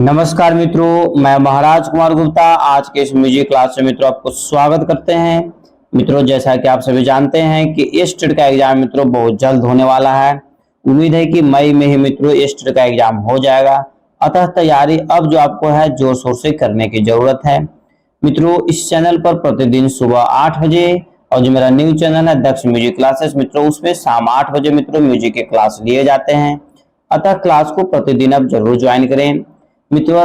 नमस्कार मित्रों, मैं महाराज कुमार गुप्ता आज के इस म्यूजिक क्लास में मित्रों आपको स्वागत करते हैं। मित्रों, जैसा कि आप सभी जानते हैं कि इस टेट का एग्जाम मित्रों बहुत जल्द होने वाला है। उम्मीद है कि मई में ही मित्रों इस टेट का एग्जाम हो जाएगा। अतः तैयारी अब जो आपको है जोर शोर से करने की जरूरत है। मित्रों, इस चैनल पर प्रतिदिन सुबह 8 बजे और जो मेरा न्यू चैनल है दक्ष म्यूजिक क्लासेस मित्रों, उसमें शाम 8 बजे मित्रों म्यूजिक के क्लास लिए जाते हैं। अतः क्लास को प्रतिदिन आप जरूर ज्वाइन करें। मित्रों,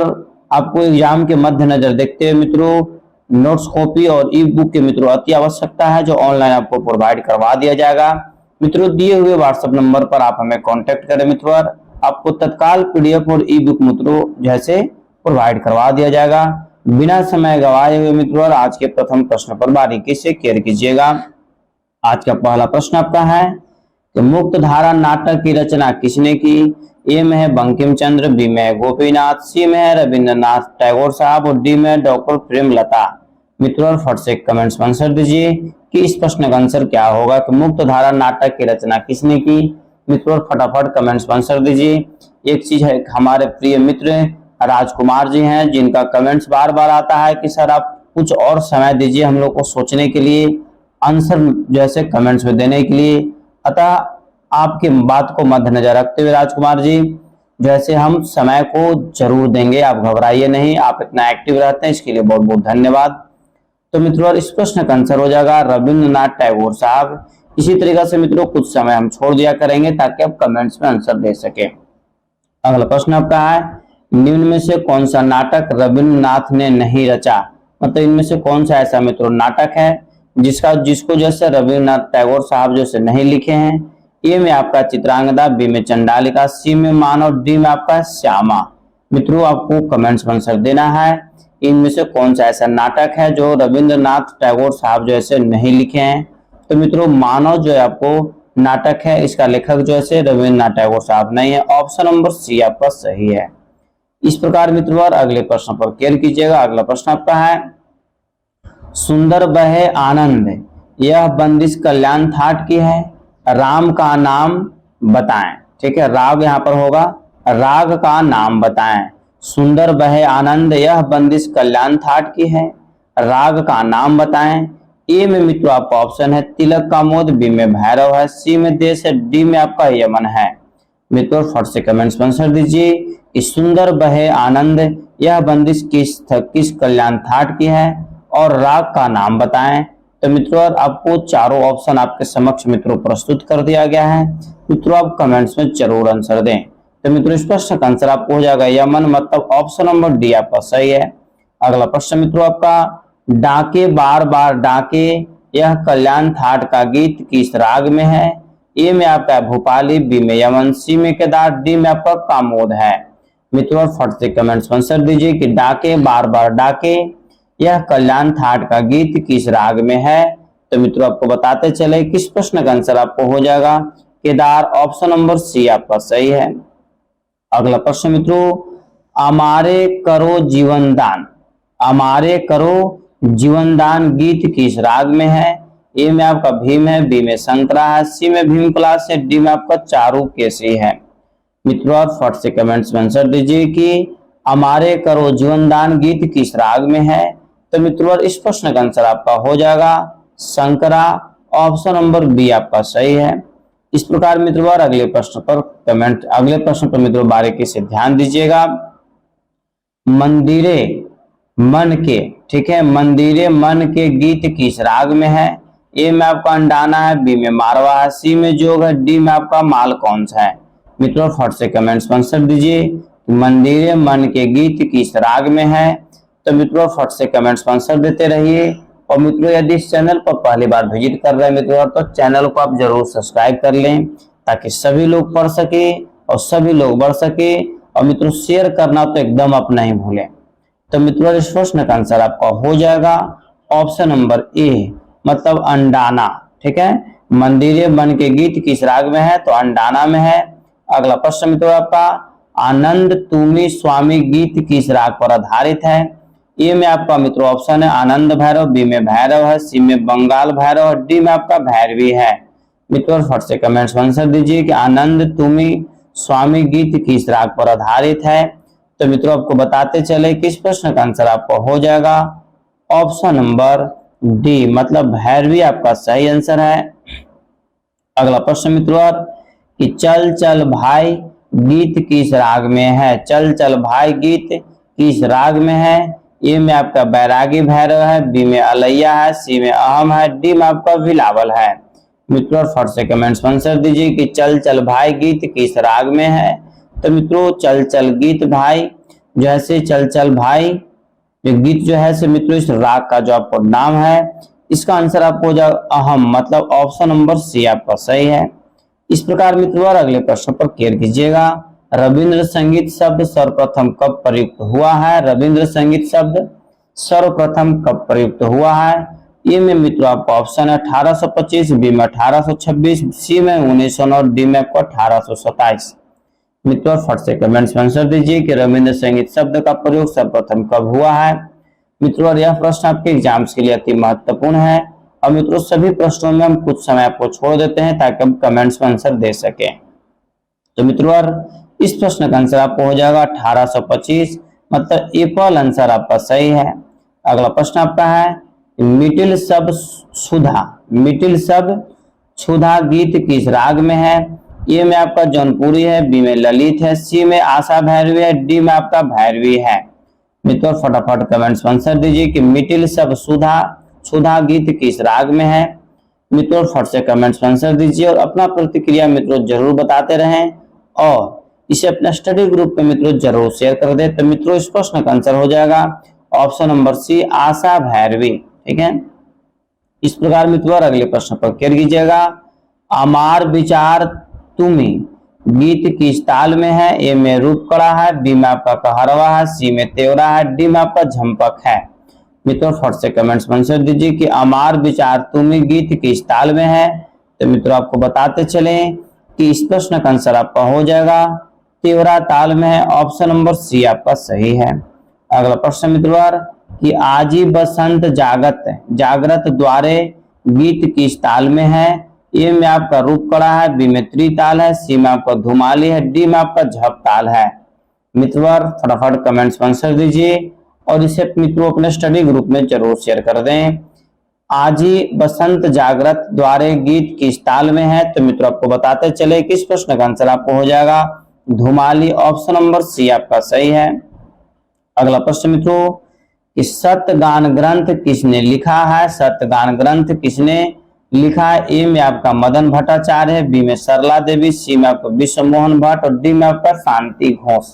आपको एग्जाम के मद्देनजर देखते हुए मित्रों नोट्स कॉपी और ई बुक के मित्रों अति आवश्यकता है, जो ऑनलाइन आपको प्रोवाइड करवा दिया जाएगा। मित्रों, दिए हुए व्हाट्सएप नंबर पर आप हमें कांटेक्ट करें। मित्रों, आपको तत्काल पीडीएफ और ई बुक मित्रों जैसे प्रोवाइड करवा दिया जाएगा। बिना समय गवाए हुए मित्रों आज के प्रथम प्रश्न पर बारीकी से केयर कीजिएगा। आज का पहला प्रश्न आपका है कि मुक्त धारा नाटक की रचना किसने की? ए में है बंकिम चंद्र, बी में है गोपीनाथ, सी में है रविंद्रनाथ टैगोर साहब और डी में है डॉक्टर प्रेमलता। मित्रों, फट से कमेंट्स में आंसर दीजिए कि इस प्रश्न का आंसर क्या होगा कि मुक्त धारा नाटक की रचना किसने की। मित्रों, फटाफट कमेंट्स में आंसर दीजिए। एक चीज है, हमारे प्रिय मित्र राजकुमार जी हैं जिनका कमेंट्स बार बार आता है कि सर आप कुछ और समय दीजिए हम लोग को सोचने के लिए, आंसर जैसे कमेंट्स में देने के लिए। अतः आपकी बात को मद्देनजर रखते हुए राजकुमार जी जैसे हम समय को जरूर देंगे, आप घबराइए नहीं। आप इतना एक्टिव रहते हैं इसके लिए बहुत बहुत धन्यवाद। तो मित्रों, इस प्रश्न का आंसर हो जाएगा रविंद्रनाथ टैगोर साहब। इसी तरीके से मित्रों कुछ समय हम छोड़ दिया करेंगे ताकि आप कमेंट्स में आंसर दे सके। अगला प्रश्न आपका है, निम्न में से कौन सा नाटक रविंद्रनाथ ने नहीं रचा? मतलब इनमें से कौन सा ऐसा मित्रों नाटक है जिसको जैसे रविंद्रनाथ टैगोर साहब जैसे नहीं लिखे हैं? ए में आपका चित्रांगदा, बी में चंडालिका, सी में मानव, डी में आपका श्यामा। मित्रों, आपको कमेंट्स में आंसर देना है इनमें से कौन सा ऐसा नाटक है जो रविंद्रनाथ टैगोर साहब जैसे नहीं लिखे हैं। तो मित्रों, मानव जो है आपको नाटक है, इसका लेखक जो है रविंद्रनाथ टैगोर साहब नहीं है। ऑप्शन नंबर सी आपका सही है। इस प्रकार मित्रों अगले प्रश्न पर केयर कीजिएगा। अगला प्रश्न आपका है, सुंदर बहे आनंद यह बंदिश कल्याण थाट की है, राम का नाम बताएं। ठीक है, राग यहाँ पर होगा, राग का नाम बताएं। सुंदर बहे आनंद यह बंदिश कल्याण थाट की है, राग का नाम बताएं। ए में मित्रों आपका ऑप्शन है तिलक का मोद, बी में भैरव है, सी में देश है, डी में आपका यमन है। मित्रों, फट से कमेंट्स में आंसर दीजिए कि सुंदर बहे आनंद यह बंदिश किस कल्याण थाट की है और राग का नाम बताएं। तो मित्रों, आपको चारों ऑप्शन आपके समक्ष मित्रों प्रस्तुत कर दिया गया है। मित्रों, आप कमेंट्स में जरूर आंसर दें। तो मित्रों, इस प्रश्न का आंसर आपको हो जाएगा यमन, मतलब ऑप्शन नंबर डी आपका सही है। अगला प्रश्न मित्रों आपका, डाके बार बार डाके यह कल्याण थाट का गीत किस राग में है? ए में आपका भोपाली, बी में यमन, सी में केदार, डी में आपका कामोद है। मित्रों, फट से कमेंट्स में आंसर दीजिए कि डाके बार बार डाके यह कल्याण थाट का गीत किस राग में है। तो मित्रों, आपको बताते चले किस प्रश्न का आंसर आपको हो जाएगा केदार। ऑप्शन नंबर सी आपका सही है। अगला प्रश्न मित्रों, हमारे करो जीवन दान, हमारे करो जीवन दान गीत किस राग में है? ए में आपका भीम है, बी में संतरा है, सी में भीम क्लास है, डी में आपका चारू केसी है। मित्रों, आप फट से कमेंट्स में आंसर दीजिए कि हमारे करो जीवन दान गीत किस राग में है। तो मित्रों, इस प्रश्न का आंसर आपका हो जाएगा शंकरा। ऑप्शन नंबर बी आपका सही है। इस प्रकार मित्रों अगले प्रश्न पर मित्रों बारीकी से ध्यान दीजिएगा। मंदिरे मन के, ठीक है, मंदिरे मन के गीत किस राग में है? ए में आपका अंडाना है, बी में मारवा है, सी में जोग है, डी में आपका माल कौन सा है। मित्रों, फट से कमेंट्स में आंसर दीजिए मंदिरे मन के गीत किस राग में है। तो मित्रों, फट से कमेंट्स में आंसर देते रहिए। और मित्रों, यदि इस चैनल पर पहली बार विजिट कर रहे हैं मित्रों तो चैनल को आप जरूर सब्सक्राइब कर लें ताकि सभी लोग पढ़ सके और सभी लोग बढ़ सके। और मित्रों, शेयर करना तो एकदम आप नहीं भूलें। तो मित्रों, इस प्रश्न का आंसर आपका हो जाएगा ऑप्शन नंबर ए, मतलब अंडाना। ठीक है, मंदिरे मन के गीत किस राग में है? तो अंडाना में है। अगला प्रश्न मित्रों आपका, आनंद तुमी स्वामी गीत किस राग पर आधारित है? ए में आपका मित्रों ऑप्शन है आनंद भैरव, बी में भैरव है, सी में बंगाल भैरव, डी में आपका भैरवी है। मित्रों, फट से कमेंट्स में आंसर दीजिए कि आनंद तुमी स्वामी गीत किस राग पर आधारित है। तो मित्रों आपको बताते चले कि इस प्रश्न का आंसर आपका हो जाएगा ऑप्शन नंबर डी, मतलब भैरवी आपका सही आंसर है। अगला प्रश्न मित्रों कि चल चल भाई गीत किस राग में है। चल चल भाई गीत किस राग में है। ए में आपका बैरागी भैरव है, बी में अलैया है, सी में अहम है, डी में आपका बिलावल है। मित्रों फट से कमेंट्स में आंसर दीजिए कि चल चल भाई गीत किस राग में है। तो मित्रों चल चल गीत भाई जैसे चल चल भाई ये गीत जो है से मित्रों इस राग का जो आपको नाम है, इसका आंसर आपको हो जाएगा अहम, मतलब ऑप्शन नंबर सी आपका सही है। इस प्रकार मित्रों अगले प्रश्न पर केयर कीजिएगा। रविंद्र संगीत शब्द सर्वप्रथम कब प्रयुक्त हुआ है। रविंद्र संगीत शब्द सर्वप्रथम कब प्रयुक्त हुआ है। ए में मित्रों आपका ऑप्शन है 1825, बी में 1826, सी में 1909, डी में आपको 1827। मित्रों फट से कमेंट्स में आंसर दीजिए कि रविंद्र संगीत शब्द का प्रयोग सर्वप्रथम कब हुआ है। मित्रों यह प्रश्न आपके एग्जाम्स के लिए अति महत्वपूर्ण है और मित्रों सभी प्रश्नों में हम कुछ समय आपको छोड़ देते हैं ताकि हम कमेंट्स में आंसर दे सकें। तो मित्रों इस प्रश्न का आंसर आपको हो जाएगा 1825, मतलब एप्पल आंसर आपका सही है। अगला प्रश्न आपका है मिटिल सब सुधा, मिटिल सब सुधा गीत किस राग में है। ए में आपका जौनपुरी है, बी में ललित है, सी में आशा भैरवी है, डी में आपका भैरवी है। मित्रों फटाफट कमेंट्स में आंसर दीजिए कि मिटिल सब सुधा सुधा गीत किस राग में है। मित्रों फट से कमेंट्स में आंसर दीजिए और अपना प्रतिक्रिया मित्रों जरूर बताते रहें और इसे अपने स्टडी ग्रुप में मित्रों जरूर शेयर कर दे। तो मित्रों इस प्रश्न का आंसर हो जाएगा ऑप्शन नंबर सी आशा भैरवी, ठीक है। इस प्रकार मित्रों अगले प्रश्न पर केयर कीजिएगा। अमार विचार तुम्ही गीत किस ताल में है। ए में रूपकड़ा है, बी में आपका कहरवा है, सी में तेवरा है, डी में आपका झंपक है। मित्रों फट से कमेंट्स में आंसर दीजिए कि अमार विचार तुम्ही गीत किस ताल में है। तो मित्रों आपको बताते चले कि इस प्रश्न का आंसर आपका हो जाएगा तेवरा ताल में है, ऑप्शन नंबर सी आपका सही है। अगला प्रश्न मित्रों कि आजी बसंत जागत जागृत द्वारे गीत किस ताल में है। ए में आपका रूपकड़ा है, बी में त्रिताल है, सी में आपका धुमाली है, डी में आपका झप ताल है। मित्रों फटाफट कमेंट्स में आंसर दीजिए और इसे मित्रों अपने स्टडी ग्रुप में जरूर शेयर कर दें। आजी बसंत जागृत द्वारे गीत किस ताल में है। तो मित्रों आपको बताते चले कि इस प्रश्न का आंसर आपको हो जाएगा धुमाली, ऑप्शन नंबर सी आपका सही है। अगला प्रश्न मित्रों कि सतगान ग्रंथ किसने लिखा है। सतगान ग्रंथ किसने लिखा है। ए में आपका मदन भट्टाचार्य है, बी में सरला देवी, सी में आपका विश्व मोहन भट्ट और डी में आपका शांति घोष।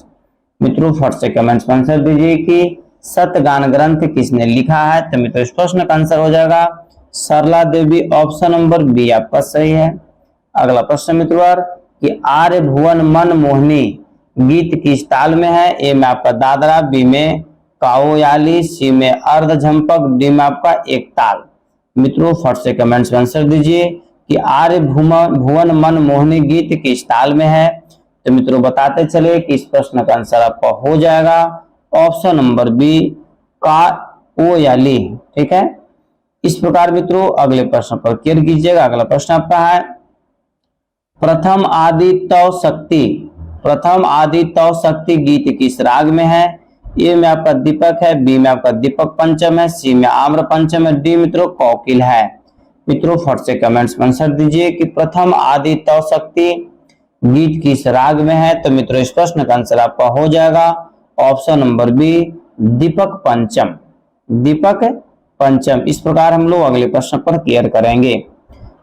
मित्रों फट से कमेंट्स में आंसर दीजिए कि सतगान ग्रंथ किसने लिखा है। तो मित्रों इस प्रश्न का आंसर हो जाएगा सरला देवी, ऑप्शन नंबर बी आपका सही है। अगला प्रश्न मित्रों कि आर्य भुवन मन मोहिनी गीत किस ताल में है। ए में आपका दादरा, बी में काओयाली, सी में अर्ध झंपक, डी में आपका एक ताल। मित्रों फट से कमेंट्स में आंसर दीजिए कि आर्य भुवन मन मोहिनी गीत किस ताल में है। तो मित्रों बताते चले कि इस प्रश्न का आंसर आपका हो जाएगा ऑप्शन नंबर बी काओयाली, ठीक है। इस प्रकार मित्रों अगले प्रश्न पर केयर कीजिएगा। अगला प्रश्न आपका है प्रथम आदि तव शक्ति, प्रथम आदि तव शक्ति गीत किस राग में है। ए में आपका दीपक है, बी में आपका दीपक पंचम है, सी में आम्र पंचम है, डी मित्रों कोकिल है। मित्रों फट से कमेंट्स में आंसर दीजिए कि प्रथम आदि तव शक्ति गीत किस राग में है। तो मित्रों इस प्रश्न का आंसर आपका हो जाएगा ऑप्शन नंबर बी दीपक पंचम, दीपक पंचम। इस प्रकार हम लोग अगले प्रश्न पर क्लियर करेंगे।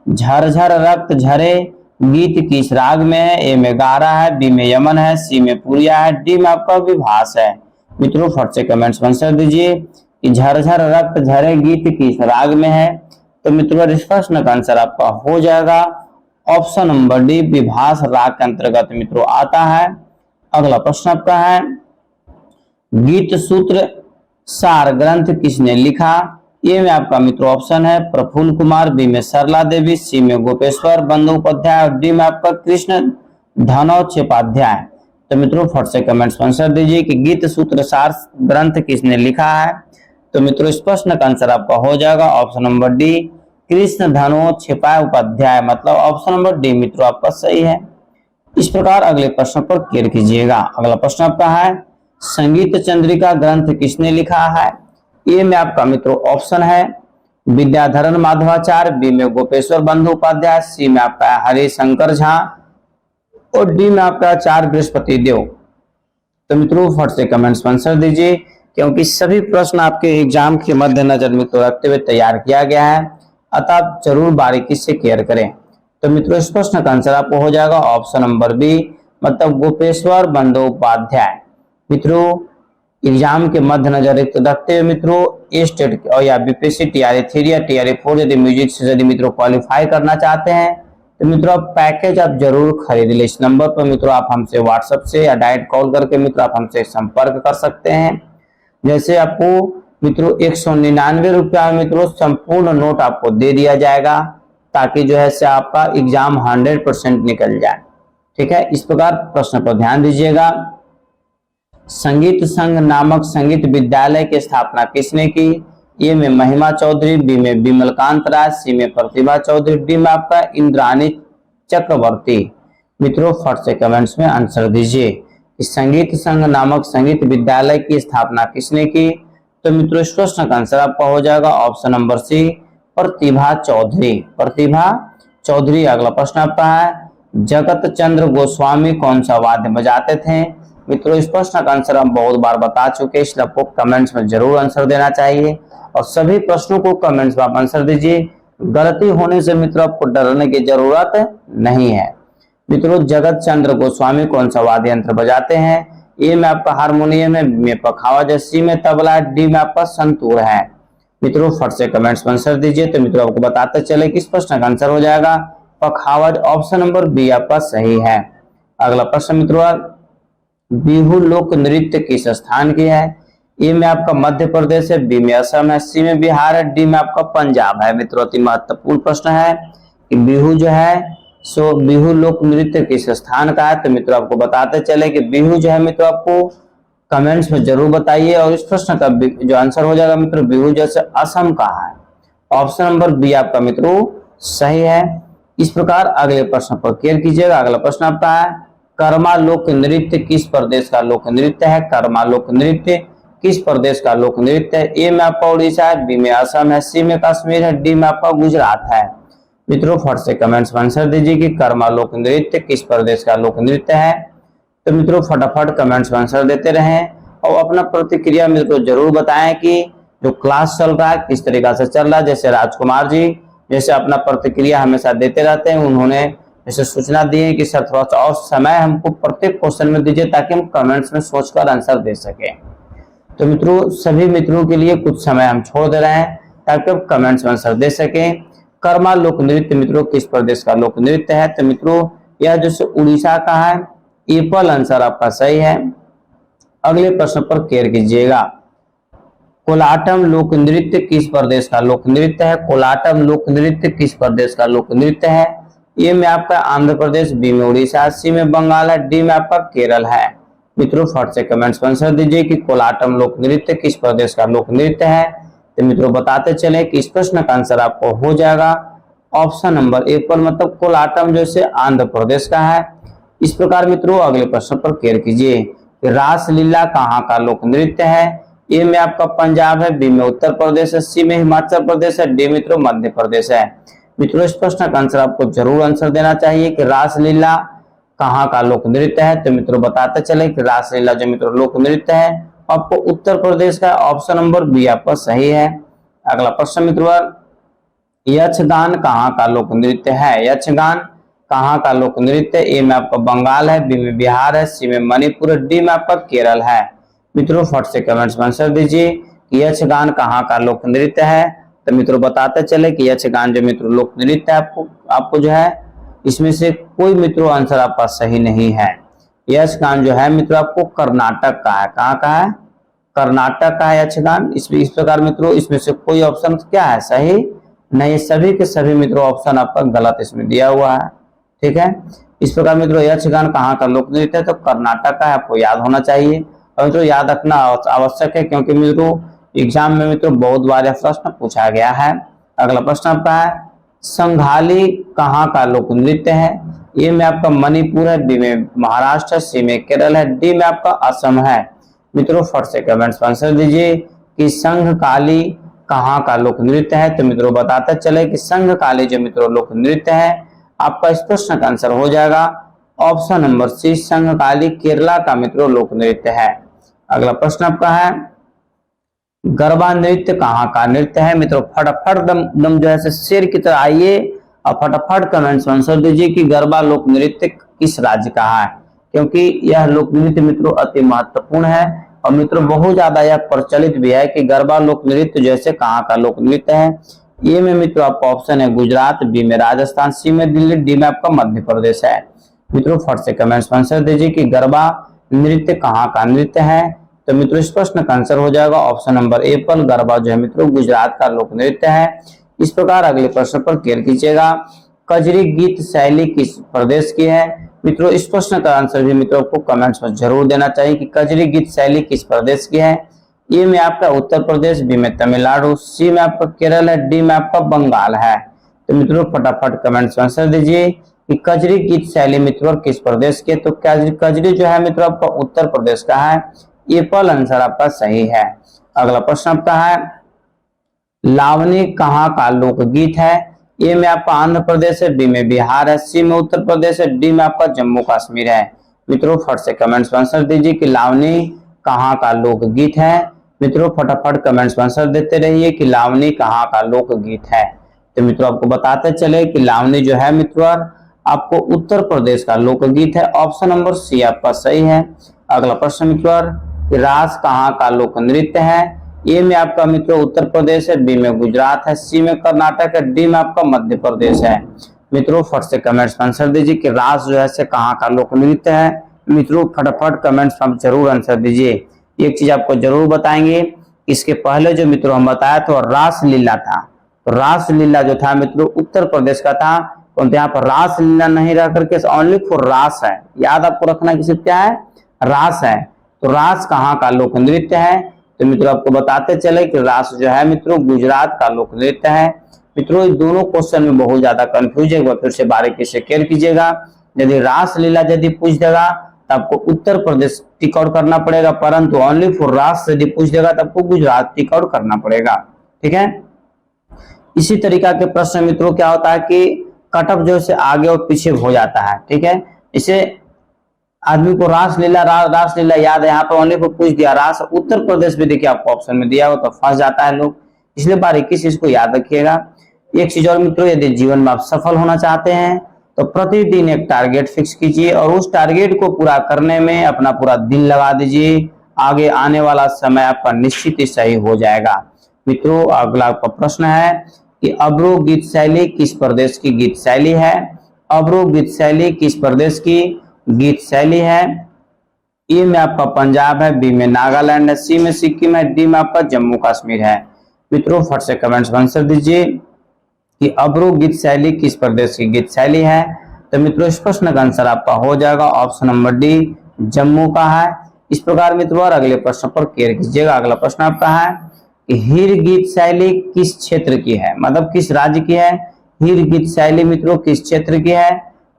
झरझर रक्त झरे गीत किस राग में है। ए में गारा है, बी में यमन है, सी में पुरिया है, डी में आपका विभास है। मित्रों फट से कमेंट्स में आंसर दीजिए कि झरझर रक्त झरे गीत किस राग में है। तो मित्रों इस प्रश्न का आंसर आपका हो जाएगा ऑप्शन नंबर डी विभास राग के अंतर्गत मित्रों आता है। अगला प्रश्न आपका है गीत सूत्र सार ग्रंथ किसने लिखा। ए में आपका मित्रों ऑप्शन है प्रफुल्ल कुमार, बी में सरला देवी, सी में गोपेश्वर बंदोपाध्याय और डी में आपका कृष्ण धनौचेपाध्याय। तो मित्रों फट से कमेंट्स में आंसर दीजिए कि गीत सूत्र सार ग्रंथ किसने लिखा है। तो मित्रों इस प्रश्न का आंसर आपका हो जाएगा ऑप्शन नंबर डी कृष्ण धनौचेपाध्याय उपाध्याय, मतलब ऑप्शन नंबर डी मित्रों आपका सही है। इस प्रकार अगले प्रश्न पर क्लियर कीजिएगा। अगला प्रश्न आपका है संगीत चंद्रिका ग्रंथ किसने लिखा है? ए में आपका मित्रों ऑप्शन है विद्याधरण माधवाचार्य, बी में गोपेश्वर बंधु उपाध्याय, सी में आपका हरिशंकर झा और डी में आपका आचार्य बृहस्पति देव। तो मित्रों फट से कमेंट्स में आंसर दीजिए, क्योंकि सभी प्रश्न आपके एग्जाम के मद्देनजर मित्रों रखते हुए तैयार किया गया है, अतः आप जरूर बारीकी से केयर करें। तो मित्रों इस प्रश्न का आंसर आपको हो जाएगा ऑप्शन नंबर बी, मतलब गोपेश्वर बंधु उपाध्याय। मित्रों एग्जाम के मद्देनजर रखते हुए मित्रों ए स्टेट और या बीपीएससी टीआरई 3 या टीआरई 4 यदि म्यूजिक से यदि मित्रों क्वालिफाई करना चाहते हैं तो मित्रों आप पैकेज आप जरूर खरीद ले। इस नंबर पर मित्रों आप हमसे व्हाट्सएप से या डायरेक्ट कॉल करके मित्रों आप हमसे संपर्क कर सकते हैं। जैसे आपको मित्रों 199 रुपया मित्रों संपूर्ण नोट आपको दे दिया जाएगा, ताकि जो है से आपका एग्जाम 100% निकल जाए। ठीक है, इस प्रकार प्रश्न पर ध्यान दीजिएगा। संगीत संघ नामक संगीत विद्यालय की स्थापना किसने की? ए में महिमा चौधरी, बी में विमलकांत राय, सी में प्रतिभा चौधरी, डी में आपका इंद्राणी चक्रवर्ती। मित्रों फट से कमेंट्स में आंसर दीजिए कि संगीत संघ नामक संगीत विद्यालय की स्थापना किसने की? तो मित्रों इस प्रश्न का आंसर आपका हो जाएगा ऑप्शन नंबर सी, प्रतिभा चौधरी। प्रतिभा चौधरी। अगला प्रश्न आपका है जगत चंद्र गोस्वामी कौन सा वाद्य बजाते थे? मित्रों इस प्रश्न का आंसर हम बहुत बार बता चुके हैं, इसलिए आपको कमेंट्स में जरूर आंसर देना चाहिए और सभी प्रश्नों को कमेंट्स में आप आंसर दीजिए। गलती होने से मित्रों आपको डरने की जरूरत नहीं है। मित्रों जगत चंद्र गोस्वामी कौन सा वाद्य यंत्र बजाते हैं? ए में आपका हारमोनियम है, बी में पखावज है, सी में तबला है, डी में आपका संतूर है। मित्रों फट से कमेंट्स में आंसर दीजिए। तो मित्रों आपको बताते चले कि इस प्रश्न का आंसर हो जाएगा पखावज, ऑप्शन नंबर बी आपका सही है। अगला प्रश्न मित्रों बिहू लोक नृत्य किस स्थान की है? ए में आपका मध्य प्रदेश है, बी में असम है, सी में बिहार है, डी में आपका पंजाब है। मित्रों अति महत्वपूर्ण प्रश्न है कि बिहू जो है सो बिहू लोक नृत्य किस स्थान का है? तो मित्रों आपको बताते चले कि बिहू जो है मित्रों आपको कमेंट्स में जरूर बताइए और इस प्रश्न का जो आंसर हो जाएगा मित्रों बिहू जैसे असम का है। ऑप्शन नंबर बी आपका मित्रों सही है। इस प्रकार अगले प्रश्न पर केयर कीजिएगा। अगला प्रश्न आपका है कर्मा लोक नृत्य किस प्रदेश का लोक नृत्य है? कर्मा लोक नृत्य किस प्रदेश का लोक नृत्य है? ए में आपका उड़ीसा है, बी में असम है, सी में कश्मीर है, डी में आपका गुजरात है। मित्रों फट से कमेंट्स में आंसर दीजिए कि कर्मा लोक नृत्य किस प्रदेश का लोक नृत्य है। तो मित्रों फटाफट कमेंट्स में आंसर देते रहें और अपना प्रतिक्रिया मित्रों जरूर बताएं कि जो क्लास चल रहा है किस तरीका से चल रहा है। जैसे राजकुमार जी जैसे अपना प्रतिक्रिया हमेशा देते रहते हैं, उन्होंने जैसे सूचना दी है कि सर थोड़ा सा और समय हमको प्रत्येक क्वेश्चन में दीजिए ताकि हम कमेंट्स में सोचकर आंसर दे सके। तो मित्रों सभी मित्रों के लिए कुछ समय हम छोड़ दे रहे हैं ताकि आप कमेंट्स में आंसर दे सके। कर्मा लोक नृत्य मित्रों किस प्रदेश का लोक नृत्य है? तो मित्रों यह जैसे उड़ीसा का है। एप्पल आंसर आपका सही है। अगले प्रश्न पर केयर कीजिएगा। कोलाटम लोक नृत्य किस प्रदेश का लोक नृत्य है? कोलाटम लोक नृत्य किस प्रदेश का लोक नृत्य है? ए में आपका आंध्र प्रदेश, बी में उड़ीसा, सी में बंगाल है, डी में आपका केरल है। मित्रों फट से कमेंट्स में आंसर दीजिए कि कोलाटम लोक नृत्य किस प्रदेश का लोक नृत्य है। तो मित्रों बताते चले कि इस प्रश्न का आंसर आपको हो जाएगा ऑप्शन नंबर ए पर, मतलब कोलाटम जो से आंध्र प्रदेश का है। इस प्रकार मित्रों अगले प्रश्न पर केयर कीजिए कि रासलीला कहाँ का लोक नृत्य है? ए में आपका पंजाब है, बी में उत्तर प्रदेश है, सी में हिमाचल प्रदेश है, डी मित्रों मध्य प्रदेश है। मित्रों इस प्रश्न का आंसर आपको जरूर आंसर देना चाहिए कि रासलीला कहाँ का लोक नृत्य है। तो मित्रों बताते चले कि रासलीला जो मित्रों लोक नृत्य है आपको उत्तर प्रदेश का, ऑप्शन नंबर बी आपका सही है। अगला प्रश्न मित्रों यक्षगान कहाँ का लोक नृत्य है? यक्षगान कहाँ का लोक नृत्य? ए में आपका बंगाल है, बी में बिहार है, सी में मणिपुर, डी में आपका केरल है। मित्रों फट से कमेंट्स में आंसर दीजिए कि यक्षगान कहाँ का लोक नृत्य है। तो मित्रों बताते चले कि यक्षगान जो मित्रों लोक नृत्य है आपको जो है इसमें से कोई मित्रों आंसर आपका सही नहीं है। यक्षगान जो है मित्रों आपको कर्नाटक का है। कहाँ का है? कर्नाटक का है यक्षगान। इस प्रकार मित्रों इसमें से कोई ऑप्शन क्या है सही नहीं, सभी के सभी मित्रों ऑप्शन आपका गलत इसमें दिया हुआ है। ठीक है, इस प्रकार मित्रों यक्षगान कहाँ का लोक नृत्य है? तो कर्नाटक का है, आपको याद होना चाहिए और मित्रों याद रखना आवश्यक है क्योंकि मित्रों एग्जाम में मित्रों बहुत बार यह प्रश्न पूछा गया है। अगला प्रश्न आपका है संघाली कहाँ का लोक नृत्य है? ए में आपका मणिपुर है, बी में महाराष्ट्र है, सी में केरल है, डी में आपका असम है। मित्रों फट से कमेंट्स में आंसर दीजिए कि संघकाली कहाँ का लोक नृत्य है। तो मित्रों बताते चले कि संघकाली जो मित्रों लोक नृत्य है, आपका इस प्रश्न का आंसर हो जाएगा ऑप्शन नंबर सी, संघकाली केरला का मित्रों लोक नृत्य है। अगला प्रश्न आपका है, गरबा नृत्य कहाँ का नृत्य है। मित्रों फटाफट दम जो है शेर की तरह आइए और फटाफट कमेंट्स में आंसर दीजिए कि गरबा लोक नृत्य किस राज्य का है, क्योंकि यह लोक नृत्य मित्रों अति महत्वपूर्ण है और मित्रों बहुत ज्यादा यह प्रचलित भी है कि गरबा लोक नृत्य जैसे कहाँ का लोक नृत्य है। ए में मित्रों आपका ऑप्शन है गुजरात, बी में राजस्थान, सी में दिल्ली, डी में आपका मध्य प्रदेश है। मित्रों फट से कमेंट्स में आंसर दीजिए कि गरबा नृत्य कहाँ का नृत्य है। तो मित्रों इस प्रश्न का आंसर हो जाएगा ऑप्शन नंबर ए पर, गरबा जो है मित्रों गुजरात का लोक नृत्य है। इस प्रकार अगले प्रश्न पर क्लियर कीजिएगा, कजरी गीत शैली किस प्रदेश की है। मित्रों इस प्रश्न का आंसर भी मित्रों को कमेंट्स में जरूर देना चाहिए कि कजरी गीत शैली किस प्रदेश की है। ए में आपका उत्तर प्रदेश, बी में तमिलनाडु, सी में आपका केरल है, डी में आपका बंगाल है। तो मित्रों फटाफट कमेंट्स में आंसर दीजिए कि कजरी गीत शैली मित्रों किस प्रदेश के। तो कजरी जो है मित्रों आपका उत्तर प्रदेश का है। ये पल आंसर आपका सही है। अगला प्रश्न आपका है, लावनी कहाँ का लोकगीत है। ए में आपका आंध्र प्रदेश है, बी में बिहार है, सी में उत्तर प्रदेश है, डी में आपका जम्मू कश्मीर है। मित्रों फट से कमेंट्स में आंसर दीजिए कि लावनी कहाँ का लोकगीत है। मित्रों फटाफट कमेंट्स में आंसर देते रहिए कि लावनी कहाँ का लोकगीत है। तो मित्रों आपको बताते चले कि लावनी जो है मित्रों आपको उत्तर प्रदेश का लोकगीत है। ऑप्शन नंबर सी आपका सही है। अगला प्रश्न मित्रों, रास कहाँ का लोक नृत्य है। ए में आपका मित्रों उत्तर प्रदेश है, बी में गुजरात है, सी में कर्नाटक है, डी में आपका मध्य प्रदेश है। मित्रों फट से कमेंट्स में आंसर दीजिए कि रास जो है से कहाँ का लोक नृत्य है। मित्रों फटाफट कमेंट्स में जरूर आंसर दीजिए। एक चीज आपको जरूर बताएंगे, इसके पहले जो मित्रों हम बताया तो रास लीला था। तो रास लीला जो था मित्रों उत्तर प्रदेश का था, तो यहाँ पर रास लीला नहीं रह करके ओनली फॉर रास है। याद आपको रखना कि सिर्फ क्या है, रास है। तो रास कहाँ का लोक नृत्य है। तो मित्रों आपको बताते चले कि रास जो है मित्रों गुजरात का लोक नृत्य है। मित्रों इस दोनों क्वेश्चन में बहुत ज्यादा कंफ्यूज है, फिर से बारीकी से क्लियर कीजिएगा। यदि रास लीला यदि पूछ देगा तो आपको उत्तर प्रदेश टिक आउट करना पड़ेगा, परंतु ओनली फॉर रास यदि पूछ देगा तो आपको गुजरात टिक आउट करना पड़ेगा। ठीक है, इसी तरीका के प्रश्न मित्रों क्या होता है कि कटअप जो से आगे और पीछे हो जाता है। ठीक है, इसे आदमी को रास लीला याद है, यहाँ पर ओनली फॉर पूछ दिया रास, उत्तर प्रदेश भी देखिए आपको ऑप्शन में दिया हो तो फंस जाता है लोग, इसलिए बारीकी से इसको याद रखिएगा। एक चीज और मित्रों, यदि जीवन में आप सफल होना चाहते हैं तो प्रतिदिन एक टारगेट फिक्स कीजिए और उस टारगेट को पूरा करने में अपना पूरा दिल लगा दीजिए। आगे आने वाला समय आपका निश्चित ही सही हो जाएगा। मित्रों अगला आपका प्रश्न है कि अब्रू गीत शैली किस प्रदेश की गीत शैली है। अब्रू गीत शैली किस प्रदेश की गीत शैली है। ए में आपका पंजाब है, बी में नागालैंड है, सी में सिक्किम है, डी में आपका जम्मू कश्मीर है। मित्रों फट से कमेंट्स में आंसर दीजिए कि अब्रू गीत शैली किस प्रदेश की गीत शैली है। तो मित्रों इस प्रश्न का आंसर आपका हो जाएगा ऑप्शन नंबर डी, जम्मू का है। इस प्रकार मित्रों अगले प्रश्न पर क्लियर कीजिएगा। अगला प्रश्न आपका है कि हीर गीत शैली किस क्षेत्र की है, मतलब किस राज्य की है। हीर गीत शैली मित्रों किस क्षेत्र की है।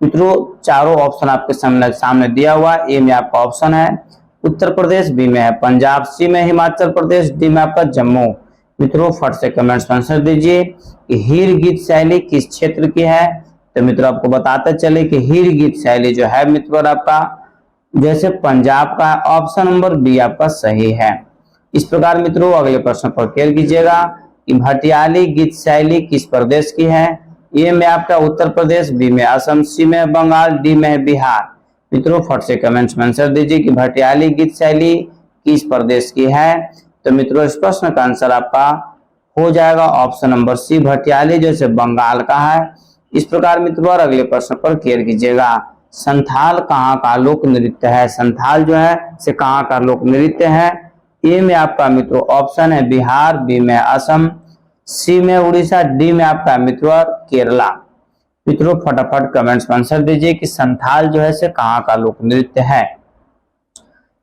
मित्रों चारों ऑप्शन आपके सामने दिया हुआ है। ए में आपका ऑप्शन है उत्तर प्रदेश, बी में है पंजाब, सी में हिमाचल प्रदेश, डी में आपका जम्मू। मित्रों फट से कमेंट्स में आंसर दीजिए कि हीर गीत शैली किस क्षेत्र की है। तो मित्रों आपको बताते चले कि हीर गीत शैली जो है मित्रों आपका जैसे पंजाब का, ऑप्शन नंबर बी आपका सही है। इस प्रकार मित्रों अगले प्रश्न पर क्लियर कीजिएगा कि भटियाली गीत शैली किस प्रदेश की है। ए में आपका उत्तर प्रदेश, बी में असम, सी में बंगाल, डी में बिहार। मित्रों फट से कमेंट्स में आंसर दीजिए कि भटियाली गीत शैली किस प्रदेश की है। तो मित्रों इस प्रश्न का आंसर आपका हो जाएगा ऑप्शन नंबर सी, भटियाली जो से बंगाल का है। इस प्रकार मित्रों अगले प्रश्न पर क्लियर कीजिएगा, संथाल कहाँ का लोक नृत्य है। संथाल जो है से कहाँ का लोक नृत्य है। ए में आपका मित्रों ऑप्शन है बिहार, बी में असम, सी में उड़ीसा, डी में आपका मित्रों केरला। मित्रों फटाफट कमेंट्स में आंसर दीजिए कि संथाल जो है से कहाँ का लोक नृत्य है।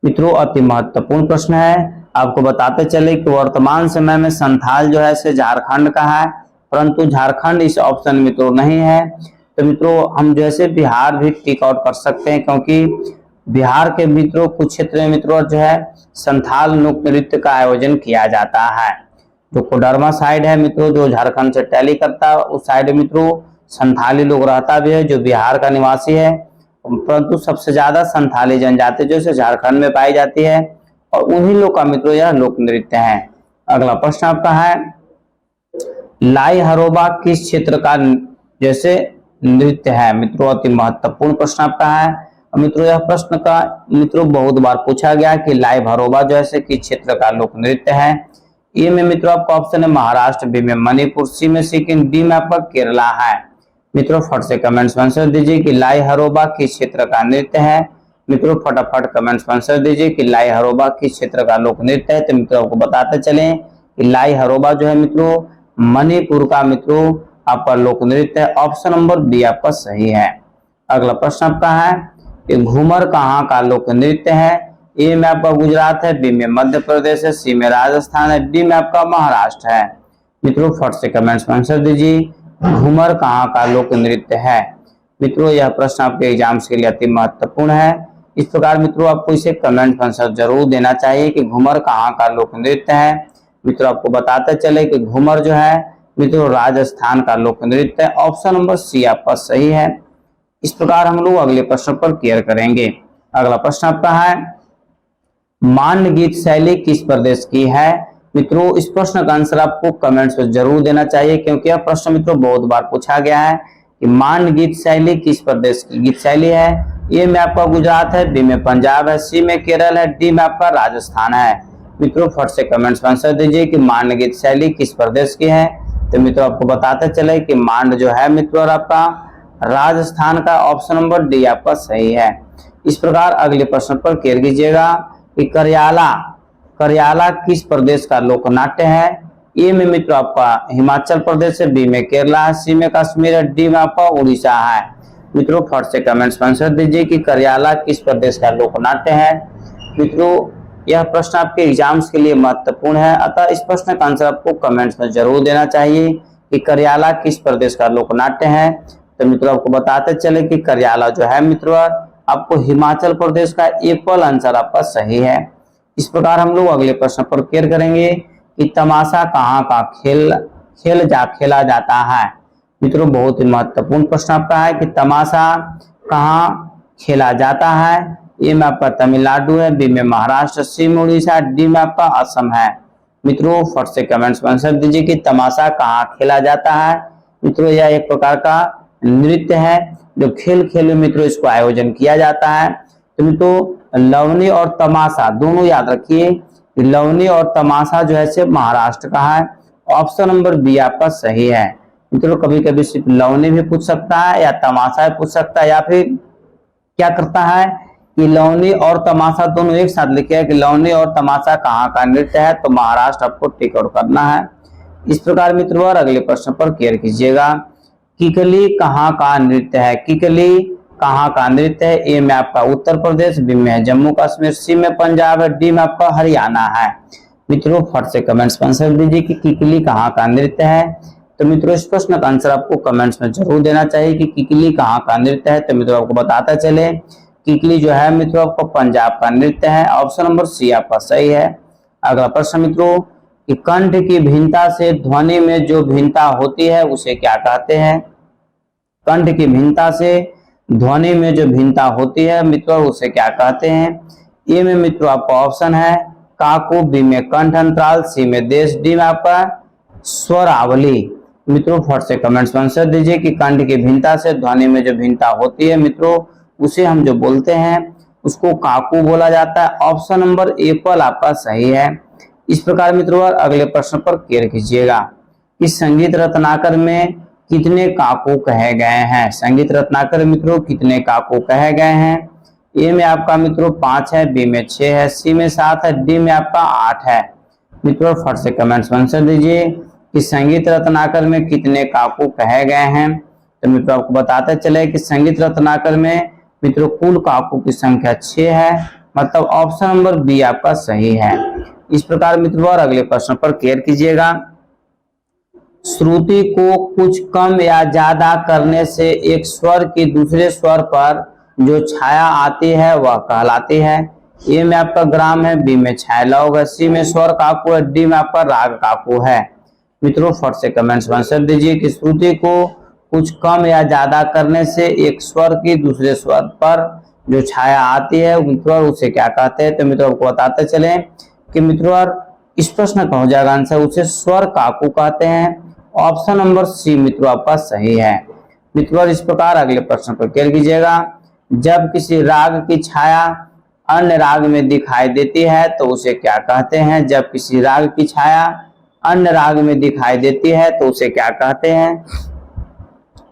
मित्रों अति महत्वपूर्ण प्रश्न है। आपको बताते चले कि वर्तमान समय में संथाल जो है से झारखंड का है, परंतु झारखंड इस ऑप्शन में तो नहीं है। तो मित्रों हम जैसे बिहार भी टिक आउट कर सकते हैं, क्योंकि बिहार के मित्रों कुछ क्षेत्र में मित्रों जो है संथाल लोक नृत्य का आयोजन किया जाता है। जो कोडरमा साइड है मित्रों, जो झारखंड से टैली करता है, उस साइड मित्रों संथाली लोग रहता भी है, जो बिहार का निवासी है, परंतु सबसे ज्यादा संथाली जनजाति जो है झारखंड में पाई जाती है और उन्हीं लोग का मित्रों यह लोक नृत्य है। अगला प्रश्न आपका है, लाई हरोबा किस क्षेत्र का जैसे नृत्य है? मित्रों अति महत्वपूर्ण प्रश्न आपका है। मित्रों यह प्रश्न का मित्रों बहुत बार पूछा गया कि लाई हरोबा जो है किस क्षेत्र का लोक नृत्य है। ए में मित्रों आपका ऑप्शन है महाराष्ट्र, बी में मणिपुर, सी में सिक्किम, डी में आपका केरला है। मित्रों फट से कमेंट्स में आंसर दीजिए कि लाई हरोबा किस क्षेत्र का नृत्य है। मित्रों फटाफट कमेंट्स में आंसर दीजिए कि लाई हरोबा किस क्षेत्र का लोक नृत्य है। तो मित्रों आपको बताते चले कि लाई हरोबा जो है मित्रों मणिपुर का मित्रों आपका लोक नृत्य है। ऑप्शन नंबर बी आपका सही है। अगला प्रश्न आपका है कि घूमर कहाँ का लोक नृत्य है? ए में आपका गुजरात है, बी में मध्य प्रदेश है, सी में राजस्थान है, डी में आपका महाराष्ट्र है। मित्रों फट से कमेंट्स में आंसर दीजिए घूमर कहाँ का लोक नृत्य है। मित्रों यह प्रश्न आपके एग्जाम्स के लिए अति महत्वपूर्ण है। इस प्रकार मित्रों आपको इसे कमेंट में आंसर जरूर देना चाहिए कि घूमर कहाँ का लोक नृत्य है। मित्रों आपको बताते चले कि घूमर जो है मित्रों राजस्थान का लोक नृत्य है। ऑप्शन नंबर सी आपका सही है। इस प्रकार हम लोग अगले प्रश्न पर क्लियर करेंगे। अगला प्रश्न आपका है, मांड गीत शैली किस प्रदेश की है? मित्रों इस प्रश्न का आंसर आपको कमेंट्स में जरूर देना चाहिए क्योंकि यह प्रश्न मित्रों बहुत बार पूछा गया है कि मांड गीत शैली किस प्रदेश की गीत शैली है। ए में आपका गुजरात है, बी में पंजाब है, सी में केरल है, डी में आपका राजस्थान है। मित्रों फट से कमेंट्स में आंसर दीजिए कि मांड गीत शैली किस प्रदेश की है। तो मित्रों आपको बताते चले कि मांड जो है मित्रों आपका राजस्थान का। ऑप्शन नंबर डी आपका सही है। इस प्रकार अगले प्रश्न पर क्लियर कीजिएगा कि करियाला किस प्रदेश का लोक नाट्य है। ए में मित्रों आपका हिमाचल प्रदेश है, बी में केरला है, सी में कश्मीर है, डी में आपका उड़ीसा है। मित्रों फट से कमेंट्स में आंसर दीजिए कि करियाला किस प्रदेश का लोक नाट्य है। मित्रों यह प्रश्न आपके एग्जाम्स के लिए महत्वपूर्ण है, अतः इस प्रश्न का आंसर आपको कमेंट्स में जरूर देना चाहिए कि करियाला किस प्रदेश का लोक नाट्य है। तो मित्रों आपको बताते चले कि करियाला जो है मित्रों आपको हिमाचल प्रदेश का एप्पल आंसर आपका सही है। इस प्रकार हम लोग अगले प्रश्न पर क्लियर करेंगे कि तमाशा कहाँ का खेला जाता है। मित्रों बहुत ही महत्वपूर्ण प्रश्न आपका है कि तमाशा कहाँ खेला जाता है। ए में आपका तमिलनाडु है, बी में महाराष्ट्र, सी में उड़ीसा, डी में आपका असम है। मित्रों फट से कमेंट्स में आंसर दीजिए कि तमाशा कहाँ खेला जाता है। मित्रों यह एक प्रकार का नृत्य है जो खेल में मित्रों इसको आयोजन किया जाता है। तो मित्रों लवनी और तमाशा दोनों याद रखिए, लवनी और तमाशा जो है सिर्फ महाराष्ट्र का है। ऑप्शन नंबर बी आपका सही है। मित्रों कभी कभी सिर्फ लवनी भी पूछ सकता है या तमाशा भी पूछ सकता है, या फिर क्या करता है कि लवनी और तमाशा दोनों एक साथ लिखे है कि लवनी और तमाशा कहाँ का नृत्य है, तो महाराष्ट्र आपको टिक आउट करना है। इस प्रकार मित्रों और अगले प्रश्न पर क्लियर कीजिएगा, किकली कहाँ का नृत्य है। किकली कहाँ का नृत्य है। ए में आपका उत्तर प्रदेश, बी में जम्मू कश्मीर, सी में पंजाब है, डी में आपका हरियाणा है। मित्रों फट से कमेंट्स में आंसर दीजिए कि किकली कहाँ का नृत्य है। तो मित्रों इस प्रश्न का आंसर आपको कमेंट्स में जरूर देना चाहिए कि किकली कहाँ का नृत्य है। तो मित्रों आपको बताता चले किकली जो है मित्रों आपको पंजाब का नृत्य है। ऑप्शन नंबर सी आपका सही है। अगला प्रश्न मित्रों कि कंठ की भिन्नता से ध्वनि में जो भिन्नता होती है उसे क्या कहते हैं। कंठ की भिन्नता से ध्वनि में जो भिन्नता होती है मित्रों उसे क्या कहते हैं। ए में मित्रों आपका ऑप्शन है काकू, बी में कंठ अंतराल, सी में देश, डी में आपका स्वरावली। मित्रों फट से कमेंट्स में आंसर दीजिए कि कंठ की भिन्नता से ध्वनि में जो भिन्नता होती है मित्रों उसे हम जो बोलते हैं उसको काकू बोला जाता है। ऑप्शन नंबर एप्पल आपका सही है। इस प्रकार मित्रों अगले प्रश्न पर क्लियर कीजिएगा कि संगीत रत्नाकर में कितने काकू कहे गए हैं। संगीत रत्नाकर मित्रों कितने काकू कहे गए हैं। ए में आपका मित्रों 5 है, बी में 6 है, सी में 7 है, डी में आपका 8 है। मित्रों फट से कमेंट्स में आंसर दीजिए कि संगीत रत्नाकर में कितने काकू कहे गए हैं। तो मित्रों आपको बताते चले कि संगीत रत्नाकर में मित्रों कुल काकू की संख्या 6 है, मतलब ऑप्शन नंबर बी आपका सही है। इस प्रकार मित्रों और अगले प्रश्न पर क्लियर कीजिएगा, श्रुति को कुछ कम या ज्यादा करने से एक स्वर की दूसरे स्वर पर जो छाया आती है वह कहलाती है। ए में आपका ग्राम है, बी में छैला होगा, सी में स्वर काकू है, डी में आपका राग काकू है। मित्रों फट से कमेंट्स में आंसर दीजिए कि श्रुति को कुछ कम या ज्यादा करने से एक स्वर की दूसरे स्वर पर जो छाया आती है मित्रों उसे क्या कहते हैं। तो मित्रों आपको बताते चले कि मित्रों इस प्रश्न का हो जाएगा आंसर, उसे स्वर काकू कहते हैं। ऑप्शन नंबर सी मित्रों आपका सही है। मित्रों इस प्रकार अगले प्रश्न पर क्लियर कीजिएगा। जब किसी राग की छाया अन्य राग में दिखाई देती है तो उसे क्या कहते हैं। जब किसी राग की छाया अन्य राग में दिखाई देती है तो उसे क्या कहते हैं।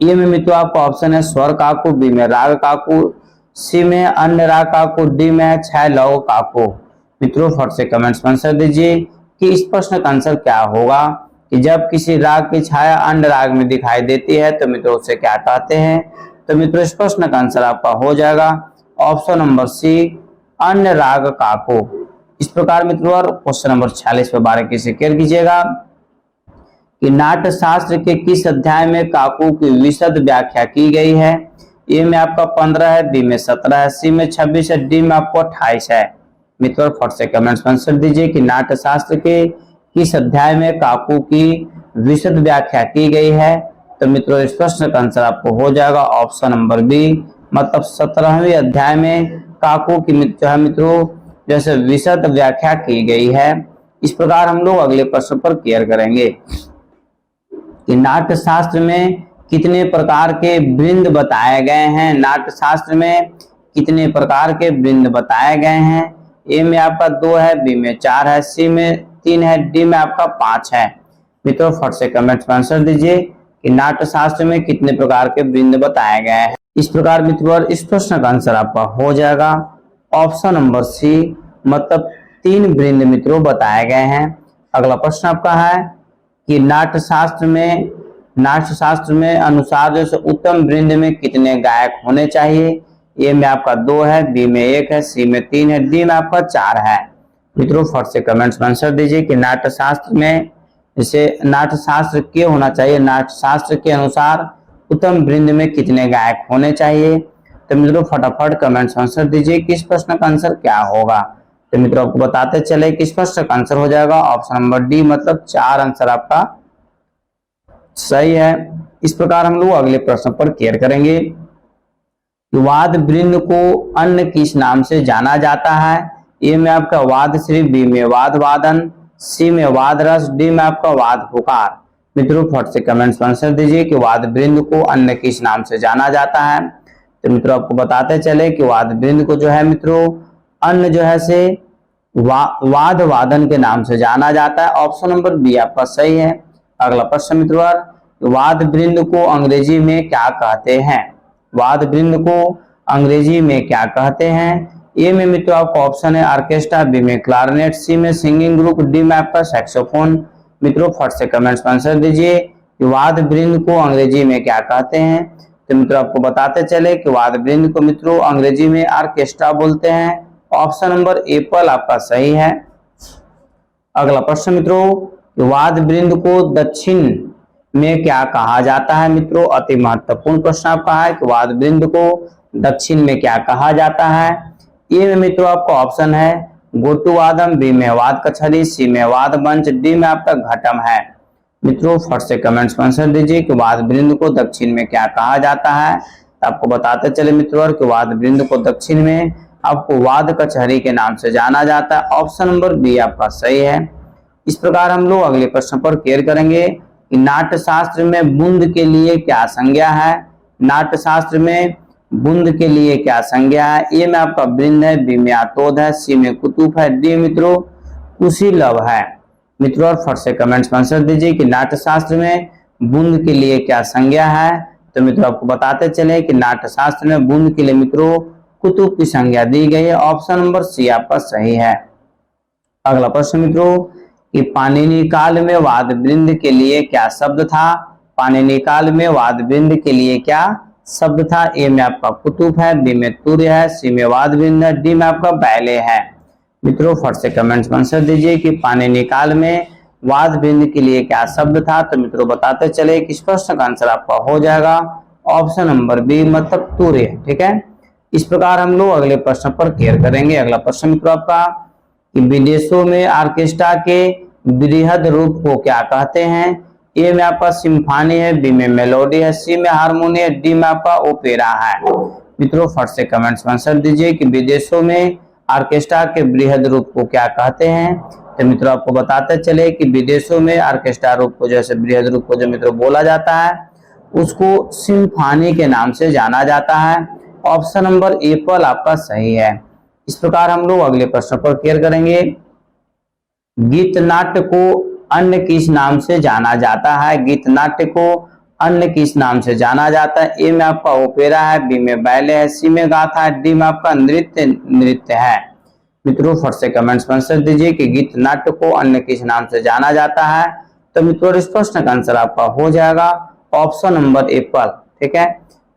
ये में मित्रों आपका ऑप्शन है स्वर काकू, बी में राग काकू, सी में अन्य राग काकू, डी में छैला काकू। मित्रों फट से कमेंट्स में आंसर दीजिए कि इस प्रश्न का आंसर क्या होगा कि जब किसी राग की छाया अन्य राग में दिखाई देती है तो मित्रों उसे क्या कहते हैं। तो मित्रों इस प्रश्न का आंसर आपका हो जाएगा ऑप्शन नंबर सी अन्य राग काकू। इस प्रकार मित्रों क्वेश्चन नंबर 46 पर बारीकी से क्लियर कीजिएगा कि नाट्य शास्त्र के किस अध्याय में काकू की विशद व्याख्या की गई है। ए में आपका 15 है, बी में 17 है, सी में 26 है, डी में आपको 28 है। मित्रों फट से कमेंट्स में आंसर दीजिए कि नाट्य शास्त्र के किस अध्याय में काकू की विशद व्याख्या की गई है। तो मित्रों इस प्रश्न का आंसर आपको हो जाएगा ऑप्शन नंबर बी, मतलब 17वें अध्याय में काकू की जो है मित्रों जैसे विशद व्याख्या की गई है। इस प्रकार हम लोग अगले प्रश्न पर क्लियर करेंगे कि नाट्य शास्त्र में कितने प्रकार के वृंद बताए गए हैं। नाट्य शास्त्र में कितने प्रकार के वृंद बताए गए हैं। ए में आपका 2 है, बी में 4 है, सी में 3 है, डी में आपका 5 है। मित्रों फट से कमेंट्स में आंसर दीजिए कि नाट्य शास्त्र में कितने प्रकार के वृंद बताए गए हैं। इस प्रकार मित्रों इस प्रश्न का आंसर आपका हो जाएगा ऑप्शन नंबर सी, मतलब 3 वृंद मित्रों बताए गए हैं। अगला प्रश्न आपका है कि नाट्य शास्त्र में अनुसार जैसे उत्तम वृंद में कितने गायक होने चाहिए। ए में आपका 2 है, बी में 1 है, सी में 3 है, डी में आपका 4 है। मित्रों फट से कमेंट्स में आंसर दीजिए कि नाट्य शास्त्र में जैसे नाट्य शास्त्र क्यों होना चाहिए, नाट्य शास्त्र के अनुसार उत्तम वृंद में कितने गायक होने चाहिए। तो मित्रों फटाफट कमेंट्स में आंसर दीजिए कि इस प्रश्न का आंसर क्या होगा। तो मित्रों आपको बताते चले कि इस प्रश्न का आंसर हो जाएगा ऑप्शन नंबर डी, मतलब 4 आंसर आपका सही है। इस प्रकार हम लोग अगले प्रश्न पर क्लियर करेंगे। वाद वृंद को अन्य किस नाम से जाना जाता है। ए में आपका वाद श्री, बी में वाद वादन, सी में वाद रस, डी में आपका वाद पुकार। मित्रों फट से कमेंट्स में आंसर दीजिए कि वाद वृंद को अन्य किस नाम से जाना जाता है। तो मित्रों आपको बताते चले कि वाद वृंद को जो है मित्रों अन्य जो है से वाद वादन के नाम से जाना जाता है। ऑप्शन नंबर बी आपका सही है। अगला प्रश्न मित्रों वाद वृंद को अंग्रेजी में क्या कहते हैं। वाद वृंद को अंग्रेजी में क्या कहते हैं। ए में मित्रों आपका ऑप्शन है ऑर्केस्ट्रा, बी में क्लारनेट, सी में सिंगिंग ग्रुप, डी में आपका सैक्सोफोन। मित्रों फट से कमेंट्स में आंसर दीजिए कि वाद वृंद को अंग्रेजी में क्या कहते हैं। तो मित्रों आपको बताते चले कि वाद वृंद को मित्रों अंग्रेजी में ऑर्केस्ट्रा बोलते हैं। ऑप्शन नंबर एप्पल आपका सही है। अगला प्रश्न मित्रों वाद वृंद को दक्षिण में क्या कहा जाता है। मित्रों अति महत्वपूर्ण प्रश्न आपका है कि वाद वृंद को दक्षिण में क्या कहा जाता है। ए में मित्रों आपका ऑप्शन है गोटुवादम, बी में वाद कछरी, सी में वाद मंच, डी में आपका घटम है। मित्रों फट से कमेंट्स में आंसर दीजिए कि वाद वृंद को दक्षिण में क्या कहा जाता है। तो आपको बताते चले मित्रों कि वाद वृंद को दक्षिण में आपको वाद कचहरी के नाम से जाना जाता है। ऑप्शन नंबर बी आपका सही है। इस प्रकार हम लोग अगले प्रश्न पर क्लियर करेंगे कि नाट्य शास्त्र में बुंद के लिए क्या संज्ञा है। नाट्य शास्त्र में बुंद के लिए क्या संज्ञा है। ए में आपका वृंद है, बी में आतोद है, सी में कुतुब है, डी मित्रों कुशीलव है। मित्रों और फट से कमेंट्स में आंसर दीजिए कि नाट्य शास्त्र में बुंद के लिए क्या संज्ञा है। तो मित्रों आपको बताते चले कि नाट्य शास्त्र में बुंद के लिए मित्रों कुतुब की संज्ञा दी गई है। ऑप्शन नंबर सी आपका सही है। अगला प्रश्न मित्रों कि पाणिनि काल में वाद वृंद के लिए क्या शब्द था। पाणिनि काल में वाद वृंद के लिए क्या शब्द था। ए में आपका कुतुब है, बी में तुर्य है, सी में वाद वृंद है, डी में आपका बैले है। मित्रों फट से कमेंट्स में आंसर दीजिए कि पाणिनि काल में वाद वृंद के लिए क्या शब्द था। तो मित्रों बताते चले कि इस प्रश्न का आंसर आपका हो जाएगा ऑप्शन नंबर बी, मतलब तुर्य। ठीक है। इस प्रकार हम लोग अगले प्रश्न पर क्लियर करेंगे। अगला प्रश्न मित्रों आपका कि विदेशों में ऑर्केस्ट्रा के बृहद रूप को क्या कहते हैं? ए में आपका सिम्फनी है, बी में मेलोडी है, सी में हारमोनी है, डी में आपका ओपेरा है। मित्रों फट से कमेंट्स में आंसर दीजिए कि विदेशों में ऑर्केस्ट्रा के बृहद रूप को क्या कहते हैं। तो मित्रों आपको बताते चले कि विदेशों में ऑर्केस्ट्रा रूप को, जैसे बृहद रूप को जो मित्रों बोला जाता है, उसको सिम्फनी के नाम से जाना जाता है। ऑप्शन नंबर ए पर आपका सही है। इस प्रकार हम लोग अगले प्रश्न पर क्लियर करेंगे। गीत नाट्य को अन्य किस नाम से जाना जाता है? गीत नाट्य को अन्य किस नाम से जाना जाता है? ए में आपका ओपेरा है, बी में बैले है, सी में गाथा है, डी में आपका नृत्य है। मित्रों फट से कमेंट्स में आंसर दीजिए कि गीत नाट्य को अन्य किस नाम से जाना जाता है। तो मित्रों इस प्रश्न का आंसर आपका हो जाएगा ऑप्शन नंबर ए पर। ठीक है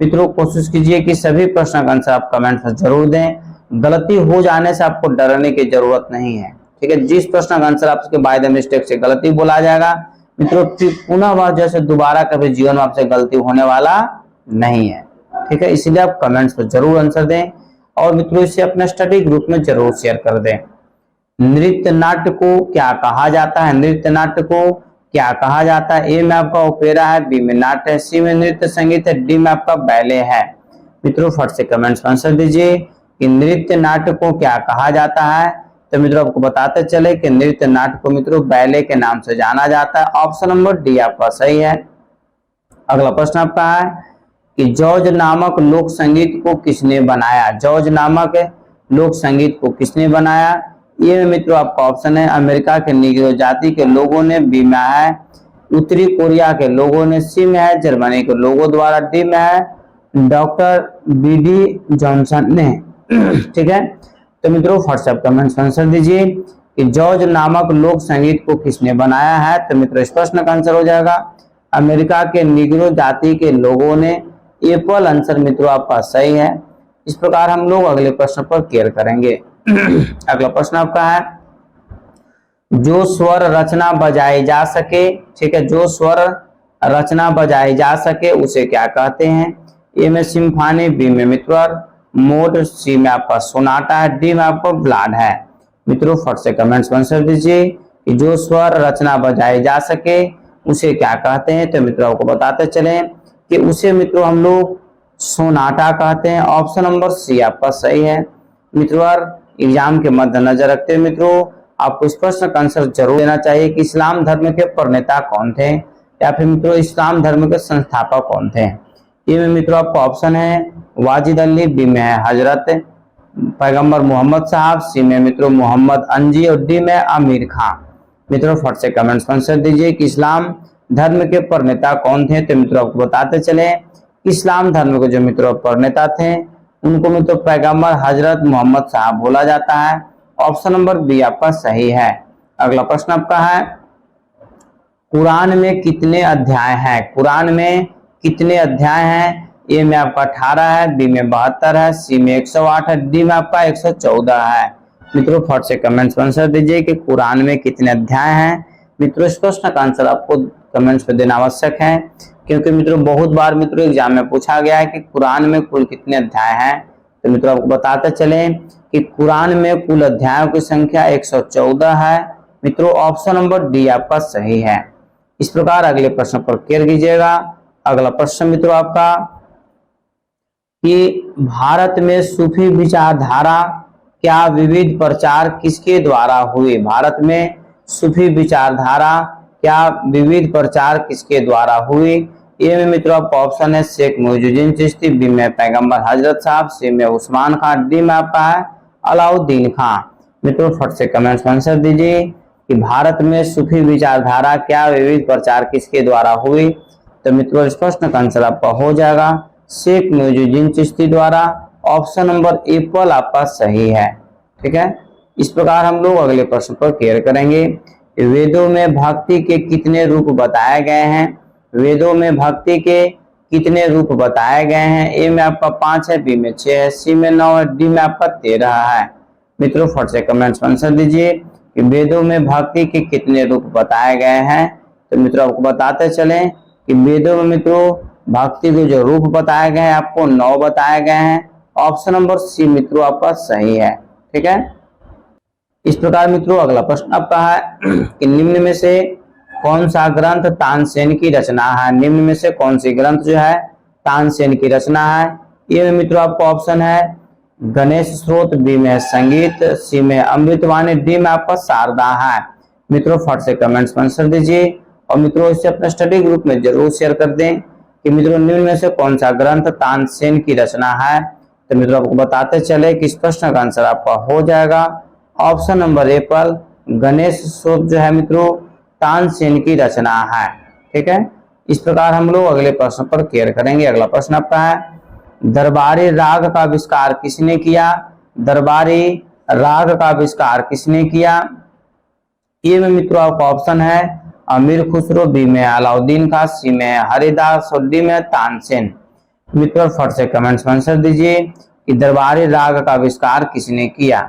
मित्रों, कोशिश कीजिए कि सभी प्रश्न का आंसर आप कमेंट में जरूर दें। गलती हो जाने से आपको डरने की जरूरत नहीं है। ठीक है, जिस प्रश्न का आंसर आपके बाय द मिस्टेक से गलती बोला जाएगा मित्रों, पुनः बार जैसे दोबारा कभी जीवन में आपसे गलती होने वाला नहीं है। ठीक है, इसलिए आप कमेंट्स पर जरूर आंसर दें और मित्रों इसे अपने स्टडी ग्रुप में जरूर शेयर कर दें। नृत्य नाट्य को क्या कहा जाता है? नृत्य नाट्य को क्या कहा जाता है? ए में आपका ओपेरा है, बी में नाट्य है, सी में नृत्य संगीत है, डी में आपका बैले है। मित्रों फट से कमेंट्स में आंसर दीजिए कि नृत्य नाट्य को क्या कहा जाता है। तो मित्रों आपको बताते चले कि नृत्य नाट्य को मित्रों बैले के नाम से जाना जाता है। ऑप्शन नंबर डी आपका सही है। अगला प्रश्न आपका है कि जॉर्ज नामक लोक संगीत को किसने बनाया? जॉर्ज नामक लोक संगीत को किसने बनाया? ये में मित्रों आपका ऑप्शन है अमेरिका के नीग्रो जाति के लोगों ने, बी में है उत्तरी कोरिया के लोगों ने, सी में है जर्मनी के लोगों द्वारा, डी में है डॉक्टर बीडी जॉनसन ने। ठीक है, तो मित्रों व्हाट्सएप कमेंट्स में आंसर दीजिए कि जॉर्ज नामक लोक संगीत को किसने बनाया है। तो मित्रों इस प्रश्न का आंसर हो जाएगा अमेरिका के नीग्रो जाति के लोगों ने। एप्पल आंसर मित्रों आपका सही है। इस प्रकार हम लोग अगले प्रश्न पर क्लियर करेंगे। अगला प्रश्न आपका है जो स्वर रचना बजाई जा सके। ठीक है, जो स्वर रचना बजाई जा सके उसे क्या कहते हैं? ए में सिम्फनी, बी में मित्रों मोड, सी में आपका सोनाटा है, डी में आपको ब्लाड है। मित्रों फट से कमेंट्स में आंसर दीजिए कि जो स्वर रचना बजाई जा सके उसे क्या कहते हैं। तो मित्रों को बताते चले कि उसे मित्रों हम लोग सोनाटा कहते हैं। ऑप्शन नंबर सी आपका सही है। मित्रों एग्जाम के मद्देनजर रखते हुए मित्रों आपको इस प्रश्न का आंसर जरूर देना चाहिए कि इस्लाम धर्म के प्रणेता कौन थे, या फिर मित्रों इस्लाम धर्म के संस्थापक कौन थे। ये में मित्रों आपका ऑप्शन है वाजिद अली, बी में है हजरत पैगंबर मोहम्मद साहब, सी में मित्रों मोहम्मद अंजी और डी में आमिर खान। मित्रों फट से कमेंट्स में आंसर दीजिए कि इस्लाम धर्म के प्रणेता कौन थे। तो मित्रों आपको बताते चले इस्लाम धर्म के जो मित्रों प्रणेता थे उनको मित्रों पैगंबर हजरत मोहम्मद साहब बोला जाता है। ऑप्शन नंबर बी आपका सही है। अगला प्रश्न आपका है कुरान में कितने अध्याय हैं? कुरान में कितने अध्याय हैं? ए में आपका 18 है, बी में 72 है, सी में 108 है, डी में आपका 114 है। मित्रों फट से कमेंट्स में आंसर दीजिए कि कुरान में कितने अध्याय हैं। मित्रों इस प्रश्न का आंसर आपको कमेंट्स में देना आवश्यक है, क्योंकि मित्रों बहुत बार मित्रों एग्जाम में पूछा गया है कि कुरान में कुल कितने अध्याय हैं। तो मित्रों आपको बताते चले कि कुरान में कुल अध्यायों की संख्या 114 है। मित्रों ऑप्शन नंबर डी आपका सही है। इस प्रकार अगले प्रश्न पर क्लियर कीजिएगा। अगला प्रश्न मित्रों आपका कि भारत में सूफी विचारधारा क्या विविध प्रचार किसके द्वारा हुई? भारत में सूफी विचारधारा क्या विविध प्रचार किसके द्वारा हुई? ए में मित्रों आपका ऑप्शन है शेख मुइजुद्दीन चिश्ती, बी में पैगंबर हजरत साहब, सी में उस्मान खान, डी में आपका है अलाउद्दीन खान। मित्रों फट से कमेंट्स में आंसर दीजिए कि भारत में सूफी विचारधारा क्या विविध प्रचार किसके द्वारा हुई। तो मित्रों इस प्रश्न का आंसर आपका हो जाएगा शेख मुइजुद्दीन चिश्ती द्वारा। ऑप्शन नंबर ए पर आपका सही है। ठीक है, इस प्रकार हम लोग अगले प्रश्न पर क्लियर करेंगे। वेदों में भक्ति के कितने रूप बताए गए हैं? वेदों में भक्ति के कितने रूप बताए गए हैं? ए में आपका 5 है, बी में 6 है, सी में 9 है, डी में आपका 13 है। मित्रों फट से कमेंट्स में आंसर दीजिए कि वेदों में भक्ति के कितने रूप बताए गए हैं। तो मित्रों आपको बताते चले कि वेदों में मित्रों भक्ति के जो रूप बताए गए हैं आपको 9 बताए गए हैं। ऑप्शन नंबर सी मित्रों आपका सही है। ठीक है, इस प्रकार मित्रों अगला प्रश्न आपका है कि निम्न में से कौन सा ग्रंथ तानसेन की रचना है। निम्न में से कौन सी ग्रंथ जो है तानसेन की रचना है। ये मित्रों आपको ऑप्शन है गणेश स्रोत, बी में संगीत, सी में अमृतवाणी, डी में आपका शारदा है। मित्रों फट से कमेंट्स में आंसर दीजिए और मित्रों इसे अपने स्टडी ग्रुप में जरूर शेयर कर दें कि मित्रों निम्न में से कौन सा ग्रंथ तानसेन की रचना है। तो मित्रों आपको बताते चले कि इस प्रश्न का आंसर आपका हो जाएगा ऑप्शन नंबर ए पर गणेश स्रोत जो है मित्रों तानसेन की रचना है। ठीक है, इस प्रकार हम लोग अगले प्रश्न पर केयर करेंगे। अगला प्रश्न आपका है दरबारी राग का आविष्कार किसने किया। दरबारी राग का आविष्कार किसने किया। ये में मित्रों आपका ऑप्शन है अमीर खुसरो, बी में अलाउद्दीन खां, सी में हरिदास और डी में तानसेन। मित्रों फट से कमेंट्स में आंसर दीजिए कि दरबारी राग का आविष्कार किसने किया।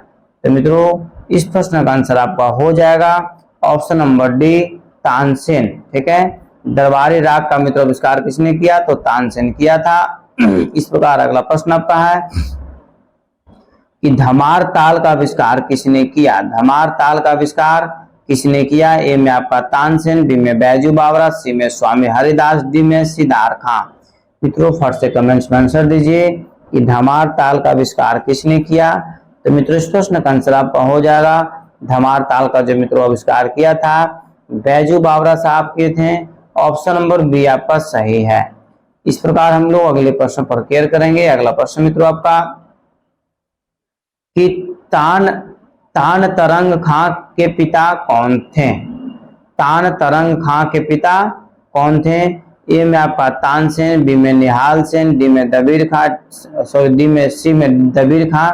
तो मित्रों इस प्रश्न का आंसर आपका हो जाएगा ऑप्शन नंबर डी तानसेन। ठीक है, दरबारी राग का मित्रों आविष्कार किसने किया, तो तानसेन किया था। इस प्रकार अगला प्रश्न आपका है कि धमार ताल का आविष्कार किसने किया। धमार ताल का आविष्कार किसने किया। ए में आपका तानसेन, बी में बैजू बावरा, सी में स्वामी हरिदास, डी में सिद्धार्थ खां। मित्रों फट से कमेंट्स में आंसर दीजिए कि धमार ताल का आविष्कार किसने किया। तो मित्रों इस प्रश्न का आंसर आपका हो जाएगा धमार ताल का जो मित्रों आविष्कार किया था बैजू बावरा साहब किए थे। ऑप्शन नंबर बी आपका सही है। इस प्रकार हम लोग अगले प्रश्न पर केयर करेंगे। अगला प्रश्न मित्रों आपका कि तान तरंग खां के पिता कौन थे। तान तरंग खां के पिता कौन थे। ए में आपका तानसेन, बी में निहाल सेन, डी में दबीर खां, डी में सी में दबीर खां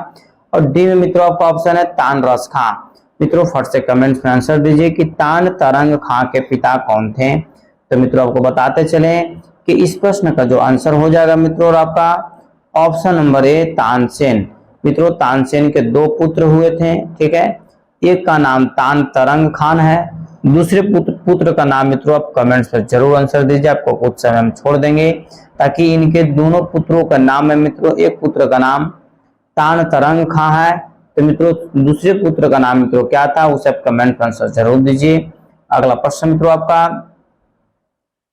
और डी में मित्रों आपका ऑप्शन है तानरस खां। मित्रों फट से कमेंट्स में आंसर दीजिए कि तान तरंग खां के पिता कौन थे। तो मित्रों आपको बताते चले कि इस प्रश्न का जो आंसर हो जाएगा मित्रों और आपका ऑप्शन नंबर ए तानसेन। मित्रों तानसेन के दो पुत्र हुए थे। ठीक है, एक का नाम तान तरंग खान है, दूसरे पुत्र का नाम मित्रों आप कमेंट्स पर जरूर आंसर दीजिए। आपको कुछ समय हम छोड़ देंगे ताकि इनके दोनों पुत्रों का नाम है मित्रों, एक पुत्र का नाम तान तरंग खां है, तो मित्रों दूसरे पुत्र का नाम मित्रों क्या था उसे आप कमेंट पर आंसर जरूर दीजिए। अगला प्रश्न मित्रों आपका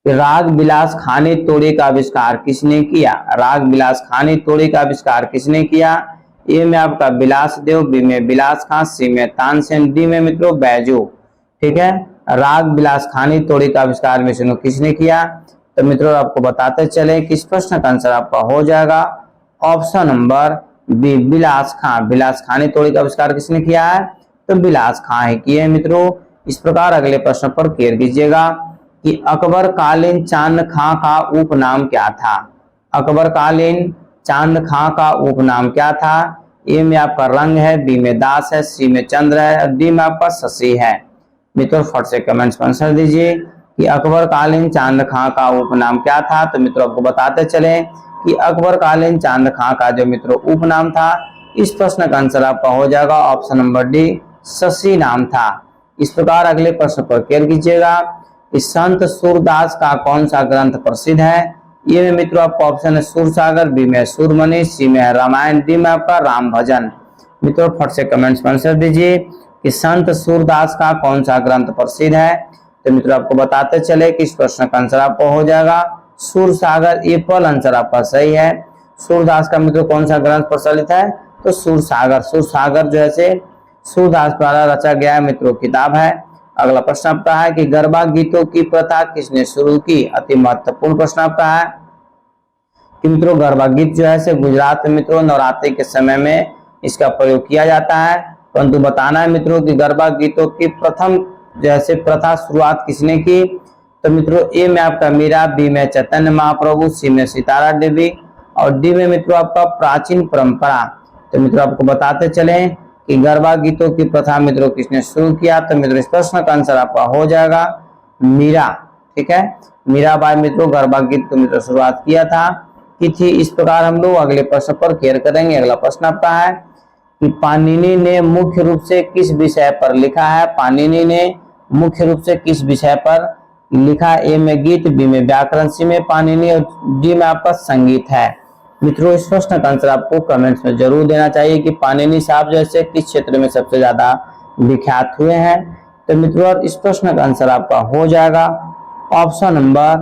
राग बिलास खानी तोड़ी का आविष्कार किसने किया। राग बिलास खानी तोड़ी का आविष्कार किसने किया। ए में आपका बिलास देव, बी में बिलास खां, सी में तानसेन, डी में मित्रों बैजू। ठीक है, राग बिलास खानी तोड़ी का आविष्कार में से किसने किया। तो मित्रों आपको बताते चले कि इस प्रश्न का आंसर आपका हो जाएगा ऑप्शन नंबर बी बिलास खां। बिलास खानी तोड़ी का आविष्कार किसने किया है, तो बिलास खां ही किए मित्रों। इस प्रकार अगले प्रश्न पर केयर कीजिएगा कि अकबर कालीन चांद खां का उपनाम क्या था। अकबर कालीन चांद खां का उपनाम क्या था। ए में आपका रंग है, बी में दास है, सी में चंद्र है और डी में आपका शशि है। मित्रों फट से कमेंट्स में आंसर दीजिए कि अकबर कालीन चांद खां का उपनाम क्या था। तो मित्रों आपको बताते चले कि अकबर कालीन चांद खां का जो मित्रों उपनाम था, इस प्रश्न का आंसर आपका हो जाएगा ऑप्शन नंबर डी शशि नाम था। इस प्रकार अगले प्रश्न पर केयर कीजिएगा कि संत सूरदास का कौन सा ग्रंथ प्रसिद्ध है। ये में मित्रों आपका ऑप्शन है सूरसागर, बी में सूरमणि, सी में रामायण, डी में आपका राम भजन। मित्रों फट से कमेंट्स में आंसर दीजिए कि संत सूरदास का कौन सा ग्रंथ प्रसिद्ध है। तो मित्रों आपको बताते चले कि इस प्रश्न का आंसर आपको हो जाएगा सूरसागर। ये पहला आंसर आपका सही है। सूरदास का मित्रों कौन सा ग्रंथ प्रचलित है, तो सूरसागर। सूरसागर जो है सूरदास द्वारा रचा गया मित्रों किताब है। अगला प्रश्न आपका है कि गरबा गीतों की प्रथा किसने शुरू की। अति महत्वपूर्ण प्रश्न आपका है कि मित्रों गरबा गीत जो है गुजरात में मित्रों नवरात्रि के समय में इसका प्रयोग किया जाता है, परंतु बताना है मित्रों कि गरबा गीतों की प्रथम जैसे प्रथा शुरुआत किसने की। तो मित्रों ए में आपका मीरा, बी में चैतन्य महाप्रभु, सी में सितारा देवी और डी में मित्रों आपका प्राचीन परंपरा। तो मित्रों आपको बताते चले कि गरबा गीतों की प्रथा मित्रों किसने शुरू किया। तो मित्रों इस प्रश्न का आंसर आपका हो जाएगा मीरा। ठीक है, मीराबाई मित्रों गरबा गीत को मित्रों शुरुआत किया था की थी। इस प्रकार हम लोग अगले प्रश्न पर केयर करेंगे। अगला प्रश्न आपका है कि पाणिनि ने मुख्य रूप से किस विषय पर लिखा है। पाणिनि ने मुख्य रूप से किस विषय पर लिखा। ए में गीत, बी में व्याकरण, सी में पाणिनि और डी में आपका संगीत है। मित्रों इस प्रश्न का आंसर आपको कमेंट्स में जरूर देना चाहिए कि पाणिनि साहब जैसे किस क्षेत्र में सबसे ज्यादा विख्यात हुए हैं। तो मित्रों इस प्रश्न का आंसर आपका हो जाएगा ऑप्शन नंबर,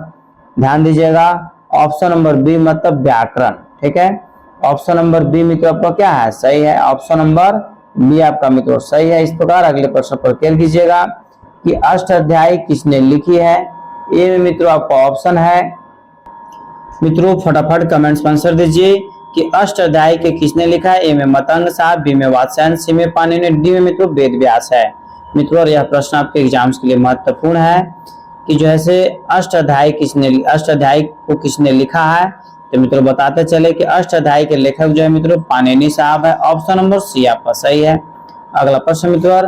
ध्यान दीजिएगा, ऑप्शन नंबर बी मतलब व्याकरण। ठीक है, ऑप्शन नंबर बी मित्रों आपका क्या है, सही है। ऑप्शन नंबर बी आपका मित्रों सही है। इस प्रकार अगले प्रश्न पर केयर कीजिएगा कि अष्टाध्यायी किसने लिखी है। ए में मित्रों आपका ऑप्शन है, मित्रों फटाफट कमेंट्स में आंसर दीजिए कि अष्टाध्यायी के किसने लिखा है। ए में मतंग साहब, बी में वात्स्यायन, सी में पाणिनि, डी में मित्रों वेद व्यास है। मित्रों यह प्रश्न आपके एग्जाम्स के लिए महत्वपूर्ण है कि जो है अष्टाध्यायी को किसने लिखा है। तो मित्रों बताते चले कि अष्टाध्यायी के लेखक जो है मित्रों पाणिनि साहब है। ऑप्शन नंबर सी आपका सही है। अगला प्रश्न मित्रों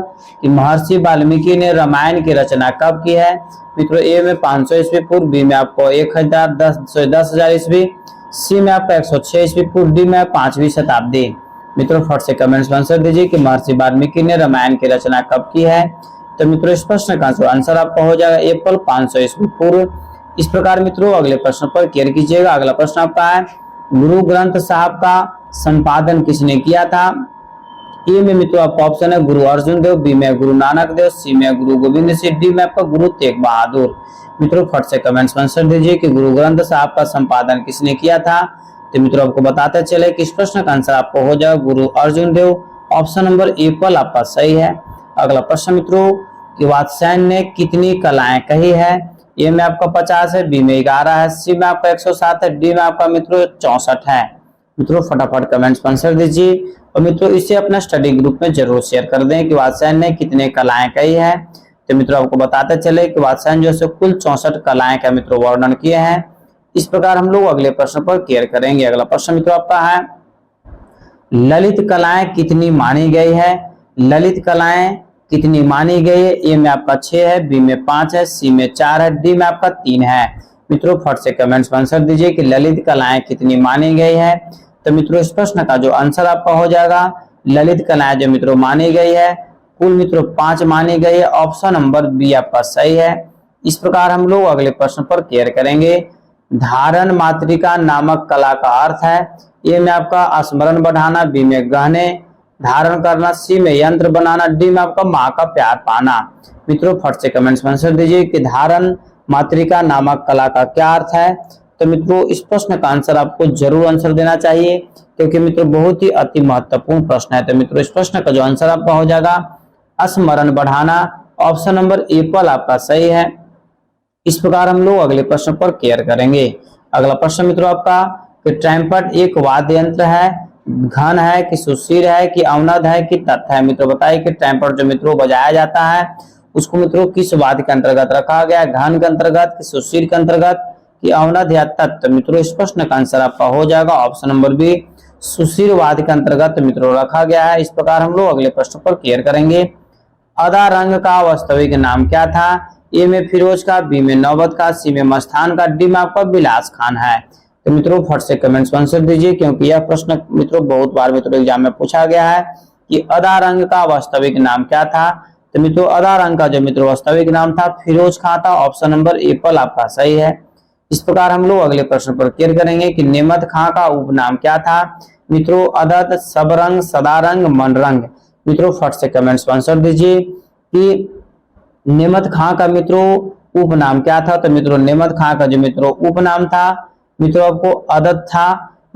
कि महर्षि वाल्मीकि ने रामायण की रचना कब की है। मित्रों ए में 500 ईस्वी पूर्व, बी में आपको 10,000 ईस्वी, सी में आपका 106 ईस्वी पूर्व, डी में 5वीं शताब्दी। मित्रों फट से कमेंट्स में आंसर दीजिए कि महर्षि वाल्मीकि ने रामायण की रचना कब की है। तो मित्रों इस प्रश्न का आंसर आपका हो जाएगा अप्रैल 500 ईस्वी पूर्व। इस प्रकार मित्रों अगले प्रश्न पर केयर कीजिएगा। अगला प्रश्न आपका है गुरु ग्रंथ साहब का संपादन किसने किया था। ए में मित्रों आपका ऑप्शन है गुरु अर्जुन देव, बी में गुरु नानक देव, सी में गुरु गोविंद सिंह, डी में आपका गुरु तेग बहादुर। मित्रों फट से कमेंट्स में आंसर दीजिए कि गुरु ग्रंथ साहब का संपादन किसने किया था। तो मित्रों आपको बताते चले कि इस प्रश्न का आंसर आपको हो जाएगा गुरु अर्जुन देव। ऑप्शन नंबर एप्पल आपका सही है। अगला प्रश्न मित्रों कि वात्स्यायन ने कितनी कलाएं कही है। ए में आपका 50 है, बी में 11 है, सी में आपका 107 है, डी में आपका मित्रों 64 है। मित्रों फटाफट कमेंट्स में आंसर दीजिए और मित्रों इसे अपना स्टडी ग्रुप में जरूर शेयर कर दें कि वात्स्यायन ने कितने कलाएं कही है। तो मित्रों आपको बताते चले कि वात्स्यायन जो है कुल 64 कलाएं का मित्रों वर्णन किए हैं। इस प्रकार हम लोग अगले प्रश्न पर केयर करेंगे। अगला प्रश्न मित्रों आपका है ललित कलाएं कितनी मानी गई है। ललित कलाएं कितनी मानी गई है। ए में आपका 6 है, बी में 5 है, सी में 4 है, डी में आपका 3 है। मित्रों फट से कमेंट्स में आंसर दीजिए कि ललित कलाएं कितनी मानी गई है। तो मित्रों इस प्रश्न का जो आंसर आपका हो जाएगा ललित कलाएं जो मित्रों मानी गई है कुल मित्रों 5 मानी गई है। ऑप्शन नंबर बी आपका सही है। इस प्रकार हम लोग अगले प्रश्न पर केयर करेंगे। धारण मातृका नामक कला का अर्थ है। ए में आपका स्मरण बढ़ाना, बी में गहने धारण करना, सी में यंत्र बनाना, डी में आपका माँ का प्यार पाना। मित्रों फट से कमेंट्स में आंसर दीजिए कि धारण मातृका नामक कला का क्या अर्थ है। तो मित्रों इस प्रश्न का आंसर आपको जरूर आंसर देना चाहिए क्योंकि मित्रों बहुत ही अति महत्वपूर्ण प्रश्न है। तो मित्रों इस प्रश्न का जो आंसर आपका हो जाएगा स्मरण बढ़ाना। ऑप्शन नंबर एप्पल आपका सही है। इस प्रकार हम लोग अगले प्रश्न पर केयर करेंगे। अगला प्रश्न मित्रों आपका कि ट्रैम्पेट एक वाद्य यंत्र है, घन है कि सुशीर है कि अवनद है कि तत्थ है। मित्रों बताइए कि ट्रैम्पेट जो मित्रों बजाया जाता है उसको मित्रों किस वाद्य के अंतर्गत रखा गया, घन के अंतर्गत कि सुशीर के अंतर्गत कि अवनद या तत्थ। मित्रों इस प्रश्न का आंसर आपका हो जाएगा ऑप्शन नंबर बी सुशीर वाद्य के अंतर्गत मित्रों रखा गया है। इस प्रकार हम लोग अगले प्रश्न पर केयर करेंगे। अदा रंग का वास्तविक नाम क्या था। ए में फिरोज का, बी में नौबत का, सी में मस्तान का, डी में आपका बिलास खान है। तो मित्रों फट से कमेंट्स में आंसर दीजिए क्योंकि यह प्रश्न मित्रों बहुत बार मित्रों एग्जाम में पूछा गया है कि अदा रंग का वास्तविक नाम क्या था। तो मित्रों अदा रंग का जो मित्रों वास्तविक नाम था फिरोज खां था। ऑप्शन नंबर एप्पल आपका सही है। इस प्रकार हम लोग अगले प्रश्न पर केयर करेंगे कि नेमत खां का उपनाम क्या था। मित्रों अदत, सबरंग, सदारंग, मनरंग। मित्रों फट से कमेंट्स में आंसर दीजिए कि नेमत खां का मित्रों उपनाम क्या था। तो मित्रों नेमत खां का जो मित्रों उपनाम था मित्रों आपको अदत था।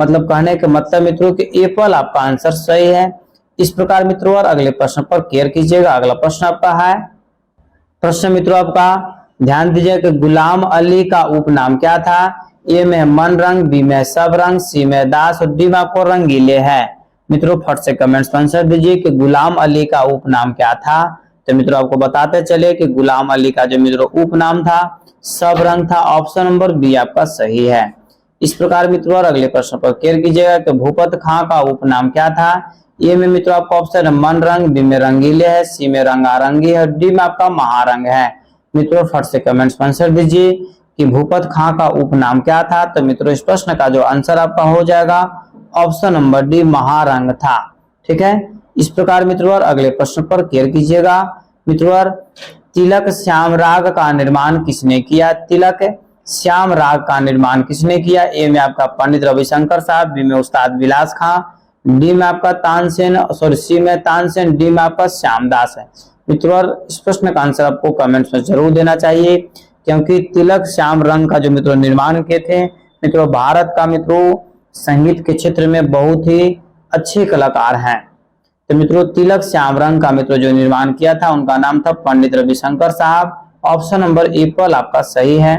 मतलब कहने का मतलब मित्रों कि एप्पल आपका आंसर सही है। इस प्रकार मित्रों और अगले प्रश्न पर केयर कीजिएगा। अगला प्रश्न आपका है प्रश्न मित्रों आपका ध्यान दीजिए कि गुलाम अली का उपनाम क्या था। ए में मन रंग, बी में सब रंग, सी में दास और डी में आपको रंगीले है। मित्रों फट से कमेंट्स में आंसर दीजिए कि गुलाम अली का उपनाम क्या था। तो मित्रों आपको बताते चले कि गुलाम अली का जो मित्रों उपनाम था सब रंग था। ऑप्शन नंबर बी आपका सही है। इस प्रकार मित्रों और अगले प्रश्न पर केयर कीजिएगा कि भूपत खां का उपनाम क्या था। ए में मित्रों आपका ऑप्शन मन रंग, बी में रंगीले है, सी में रंगारंगी है, डी में आपका महारंग है। मित्रों फट से कमेंट्स में आंसर दीजिए कि भूपत खां का उपनाम क्या था। तो मित्रों इस प्रश्न का जो आंसर आपका हो जाएगा ऑप्शन नंबर डी महारंग था। ठीक है। इस प्रकार मित्रों और अगले प्रश्न पर केयर कीजिएगा। मित्रों तिलक श्याम राग का निर्माण किसने किया। तिलक श्याम राग का निर्माण किसने किया? ए में आपका पंडित रविशंकर साहब, बी में उस्ताद विलास खां, डी में आपका तानसेन, सॉरी सी में तानसेन, डी में आपका श्यामदास है। मित्रों इस प्रश्न का आंसर आपको कमेंट्स में जरूर देना चाहिए, क्योंकि तिलक श्याम रंग का जो मित्रों निर्माण किए थे मित्रों भारत का मित्रों संगीत के क्षेत्र में बहुत ही अच्छे कलाकार हैं। तो मित्रों तिलक श्याम रंग का मित्रों जो निर्माण किया था उनका नाम था पंडित रविशंकर साहब। ऑप्शन नंबर एप्पल आपका सही है।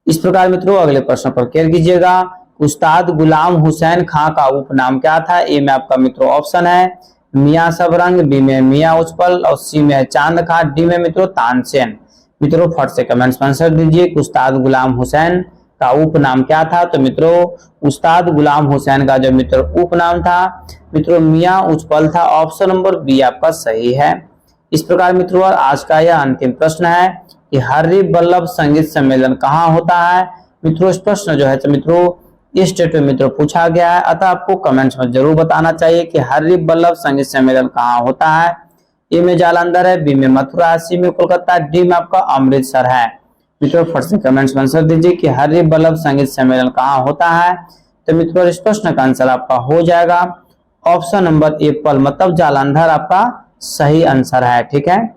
इस प्रकार मित्रों अगले प्रश्न पर केयर कीजिएगा। उस्ताद गुलाम हुसैन खां का उपनाम क्या था? ए में आपका मित्रों ऑप्शन है मियां सबरंग, बी में मियां उजपल और सी में चांद खां, डी में मित्रों तानसेन। मित्रों फट से कमेंट्स में आंसर दीजिए। उस्ताद गुलाम हुसैन का उपनाम क्या था? तो मित्रों उस्ताद गुलाम हुसैन का जो मित्रों उपनाम था मित्रों मियां उजपल था। ऑप्शन नंबर बी आपका सही है। इस प्रकार मित्रों आज का यह अंतिम प्रश्न है कि हर्री वल्लभ संगीत सम्मेलन कहाँ होता है? मित्रों इस प्रश्न जो है तो मित्रों इस स्टेट में मित्रों पूछा गया है, अतः आपको कमेंट्स में जरूर बताना चाहिए कि हर्री वल्लभ संगीत सम्मेलन कहाँ होता है। ए में जालंधर है, बी में मथुरा है, सी में कोलकाता, डी में आपका अमृतसर है। मित्रों फट से कमेंट्स में आंसर दीजिए कि हर्री वल्लभ संगीत सम्मेलन कहाँ होता है। तो मित्रों इस प्रश्न का आंसर आपका हो जाएगा ऑप्शन नंबर एप्पल, मतलब जालंधर आपका सही आंसर है। ठीक है,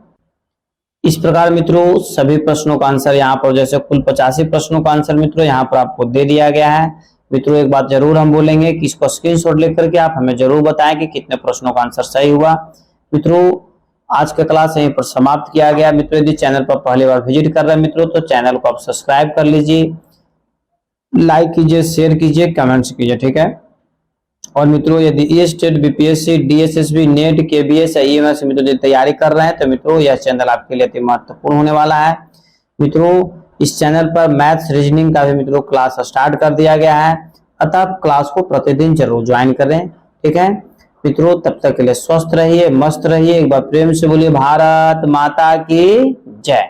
इस प्रकार मित्रों सभी प्रश्नों का आंसर यहाँ पर जैसे कुल 85 प्रश्नों का आंसर मित्रों यहाँ पर आपको दे दिया गया है। मित्रों एक बात जरूर हम बोलेंगे कि इसको स्क्रीनशॉट लेकर के आप हमें जरूर बताएं कि कितने प्रश्नों का आंसर सही हुआ। मित्रों आज का क्लास यहीं पर समाप्त किया गया। मित्रों यदि चैनल पर पहली बार विजिट कर रहे हैं मित्रों तो चैनल को आप सब्सक्राइब कर लीजिए, लाइक कीजिए, शेयर कीजिए, कमेंट्स कीजिए। ठीक है, और मित्रों यदि ये state BPSC, DSSB, net, KBS, EMS मित्रों यदि तैयारी कर रहे हैं तो मित्रों यह चैनल आपके लिए अति महत्वपूर्ण होने वाला है। मित्रों इस चैनल पर मैथ्स रीजनिंग का भी मित्रों क्लास स्टार्ट कर दिया गया है, अतः क्लास को प्रतिदिन जरूर ज्वाइन करें। ठीक है मित्रों, तब तक के लिए स्वस्थ रहिए, मस्त रहिए। एक बार प्रेम से बोलिए भारत माता की जय।